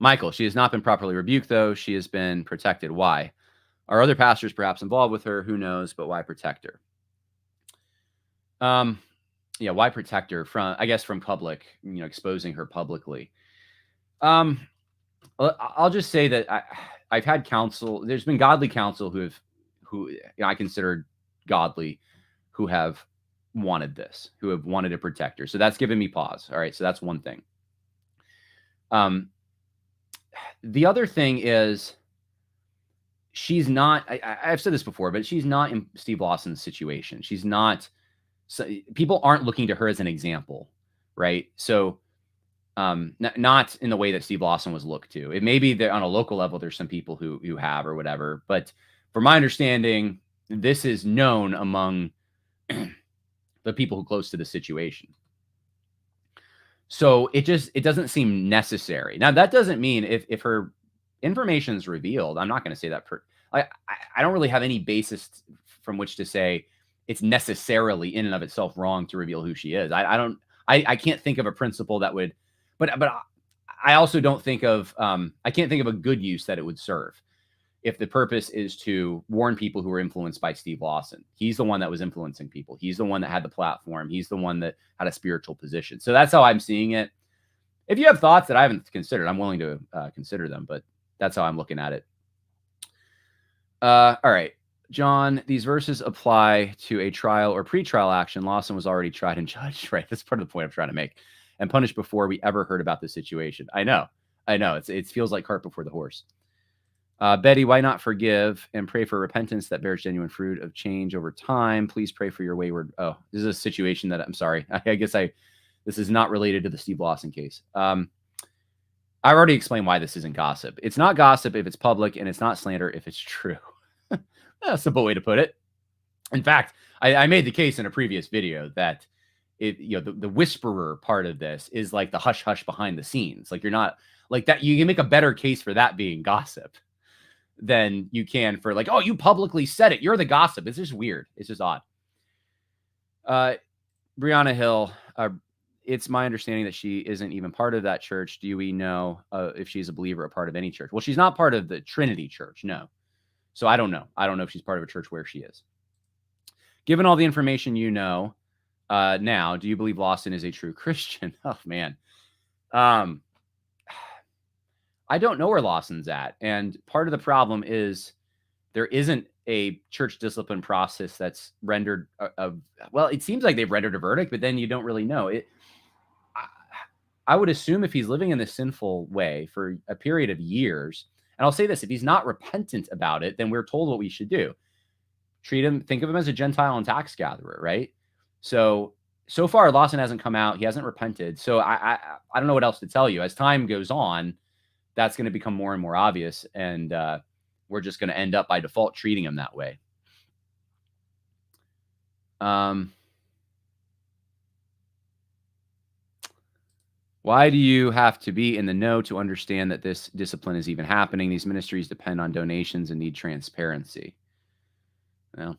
Michael, she has not been properly rebuked, though. She has been protected. Why? Are other pastors perhaps involved with her? Who knows? But why protect her? Why protect her from public, exposing her publicly? I'll just say that I've had counsel. There's been godly counsel who I consider godly, who have wanted this, who have wanted to protect her. So that's given me pause. All right. So that's one thing. The other thing is, she's not, I've said this before, but she's not in Steve Lawson's situation. She's not, people aren't looking to her as an example, right? So not in the way that Steve Lawson was looked to. It may be that on a local level, there's some people who have or whatever, but from my understanding, this is known among the people who are close to the situation. So it doesn't seem necessary. Now, that doesn't mean if her information is revealed, I'm not going to say that. I don't really have any basis from which to say it's necessarily in and of itself wrong to reveal who she is. I can't think of a principle that would, but I also don't think of, I can't think of a good use that it would serve. If the purpose is to warn people who are influenced by Steve Lawson. He's the one that was influencing people. He's the one that had the platform. He's the one that had a spiritual position. So that's how I'm seeing it. If you have thoughts that I haven't considered, I'm willing to consider them, but that's how I'm looking at it. All right, John, these verses apply to a trial or pretrial action. Lawson was already tried and judged, right? That's part of the point I'm trying to make, and punished before we ever heard about this situation. I know. It feels like cart before the horse. Betty, why not forgive and pray for repentance that bears genuine fruit of change over time? Please pray for your wayward. Oh, this is a situation that I'm sorry. I guess this is not related to the Steve Lawson case. I already explained why this isn't gossip. It's not gossip if it's public, and it's not slander if it's true. That's a simple way to put it. In fact, I made the case in a previous video that the whisperer part of this is like the hush hush behind the scenes. Like, you're not like that. You can make a better case for that being gossip than you can for like, oh, you publicly said it. You're the gossip. It's just weird. It's just odd. Brianna Hill, it's my understanding that she isn't even part of that church. Do we know if she's a believer or part of any church? Well, she's not part of the Trinity Church. No. So I don't know. I don't know if she's part of a church where she is. Given all the information you know now, do you believe Lawson is a true Christian? Oh, man. I don't know where Lawson's at. And part of the problem is there isn't a church discipline process that's rendered well, it seems like they've rendered a verdict, but then you don't really know it. I would assume if he's living in this sinful way for a period of years, and I'll say this, if he's not repentant about it, then we're told what we should do. Think of him as a Gentile and tax gatherer, right? So so far, Lawson hasn't come out. He hasn't repented. So I don't know what else to tell you. As time goes on, that's going to become more and more obvious. And we're just going to end up by default treating him that way. Why do you have to be in the know to understand that this discipline is even happening? These ministries depend on donations and need transparency. Well,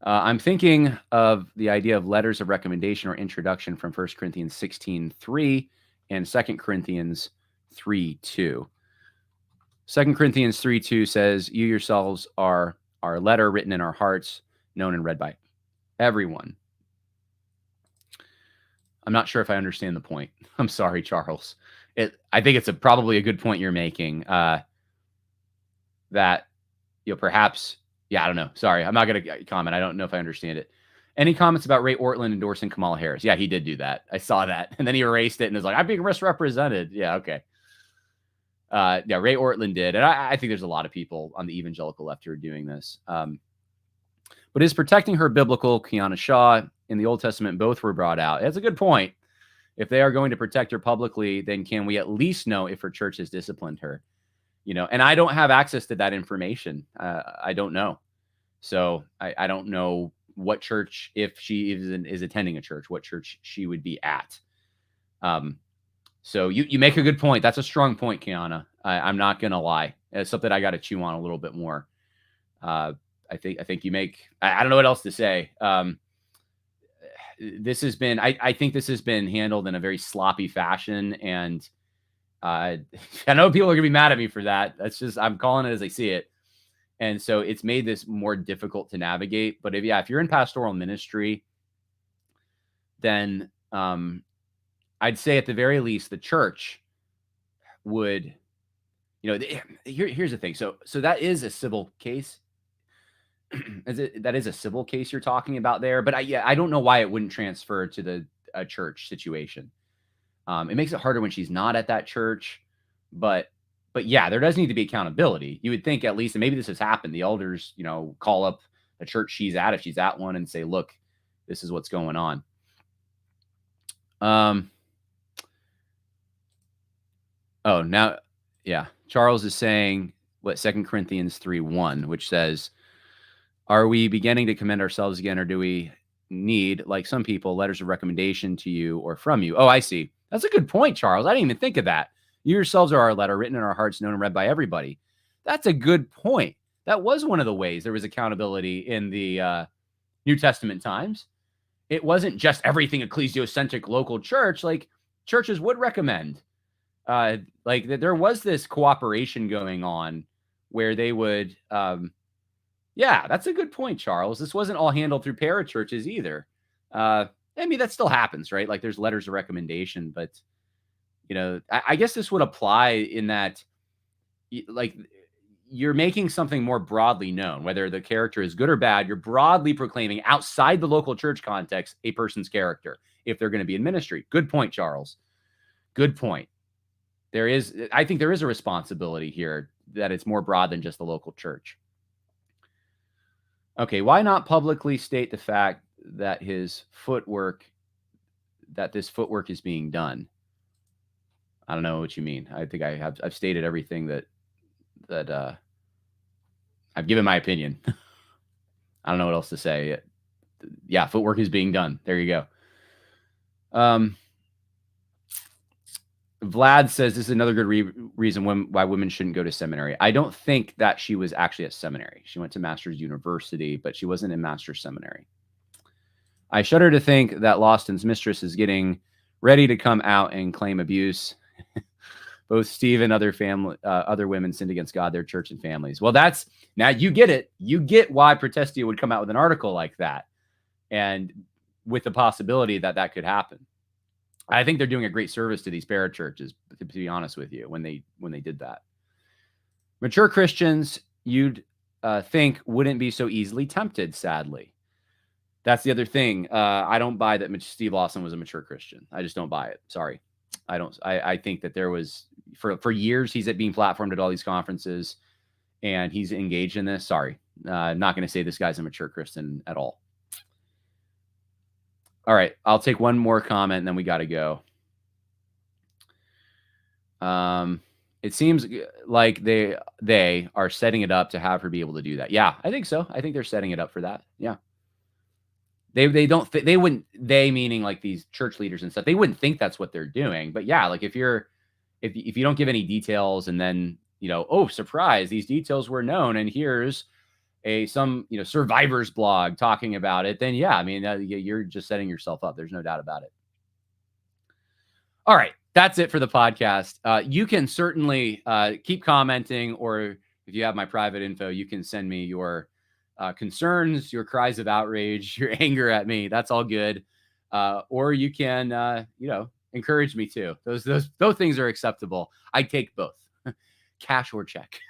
I'm thinking of the idea of letters of recommendation or introduction from 1 Corinthians 16:3 and 2 Corinthians 3:2. 2 Corinthians 3:2 says, you yourselves are our letter written in our hearts, known and read by everyone. I'm not sure if I understand the point. I'm sorry, Charles. I think it's probably a good point you're making. That, perhaps, I don't know. Sorry, I'm not going to comment. I don't know if I understand it. Any comments about Ray Ortlund endorsing Kamala Harris? Yeah, he did do that. I saw that. And then he erased it and was like, I'm being misrepresented. Yeah, okay. Ray Ortlund did. And I think there's a lot of people on the evangelical left who are doing this. But is protecting her biblical? Kiana Shaw in the Old Testament, both were brought out. That's a good point. If they are going to protect her publicly, then can we at least know if her church has disciplined her? And I don't have access to that information. I don't know. So I don't know what church, if she is attending a church, what church she would be at. So you make a good point. That's a strong point, Kiana. I'm not going to lie. It's something I got to chew on a little bit more. I think you make, I don't know what else to say. This has been, I think this has been handled in a very sloppy fashion. And I know people are gonna be mad at me for that. That's just, I'm calling it as I see it. And so it's made this more difficult to navigate. But if you're in pastoral ministry, then I'd say at the very least, the church would, here's the thing. So that is a civil case. That is a civil case you're talking about there, but I don't know why it wouldn't transfer to a church situation. It makes it harder when she's not at that church, but yeah, there does need to be accountability. You would think at least, and maybe this has happened, the elders, call up the church she's at, if she's at one, and say, look, this is what's going on. Charles is saying what 2 Corinthians 3:1, which says, are we beginning to commend ourselves again, or do we need, like some people, letters of recommendation to you or from you? Oh, I see. That's a good point, Charles. I didn't even think of that. You yourselves are our letter, written in our hearts, known and read by everybody. That's a good point. That was one of the ways there was accountability in the New Testament times. It wasn't just everything ecclesiocentric local church. Like, churches would recommend. There was this cooperation going on where they would... yeah, that's a good point, Charles. This wasn't all handled through parachurches either. I mean, that still happens, right? Like, there's letters of recommendation, but, I guess this would apply in that, you're making something more broadly known, whether the character is good or bad. You're broadly proclaiming outside the local church context a person's character if they're going to be in ministry. Good point, Charles. Good point. I think there is a responsibility here that it's more broad than just the local church. Okay, why not publicly state the fact that this footwork is being done? I don't know what you mean. I think I've stated everything that I've given my opinion. I don't know what else to say. Yeah, footwork is being done. There you go. Vlad says this is another good reason why women shouldn't go to seminary. I don't think that she was actually at seminary. She went to Master's University, but she wasn't in Master's Seminary. I shudder to think that Lawson's mistress is getting ready to come out and claim abuse. Both Steve and other women sinned against God, their church, and families. Well, now you get it. You get why Protestia would come out with an article like that, and with the possibility that could happen. I think they're doing a great service to these parachurches, to be honest with you, when they did that. Mature Christians, you'd think, wouldn't be so easily tempted, sadly. That's the other thing. I don't buy that Steve Lawson was a mature Christian. I just don't buy it. Sorry. I don't. I think that there was, for years, he's being platformed at all these conferences, and he's engaged in this. Sorry. Not going to say this guy's a mature Christian at all. All right, I'll take one more comment and then we got to go. It seems like they are setting it up to have her be able to do that. Yeah, I think so. I think they're setting it up for that. Yeah. They wouldn't, they meaning like these church leaders and stuff, they wouldn't think that's what they're doing. But yeah, like if you don't give any details and then, oh, surprise, these details were known and here's some survivors blog talking about it, then yeah, I mean, you're just setting yourself up. There's no doubt about it. All right. That's it for the podcast. You can certainly keep commenting, or if you have my private info, you can send me your concerns, your cries of outrage, your anger at me. That's all good. Or you can, encourage me too. Those both things are acceptable. I take both, cash or check.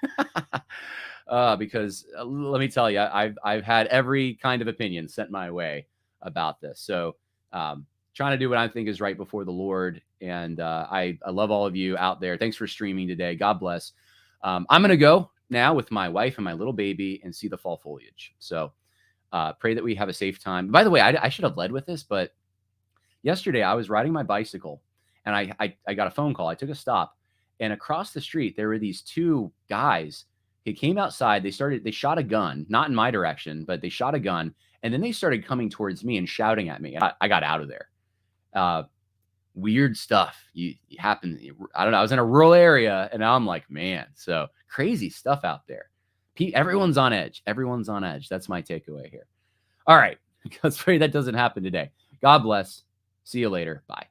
Because let me tell you, I've had every kind of opinion sent my way about this. So trying to do what I think is right before the Lord. And I love all of you out there. Thanks for streaming today. God bless. I'm going to go now with my wife and my little baby and see the fall foliage. So pray that we have a safe time. By the way, I should have led with this, but yesterday I was riding my bicycle and I got a phone call. I took a stop, and across the street, there were these two guys. They came outside. They shot a gun, not in my direction, but they shot a gun. And then they started coming towards me and shouting at me. I got out of there. Weird stuff. You happen. I don't know. I was in a rural area, and now I'm like, man, so crazy stuff out there. Everyone's on edge. Everyone's on edge. That's my takeaway here. All right. Let's pray that doesn't happen today. God bless. See you later. Bye.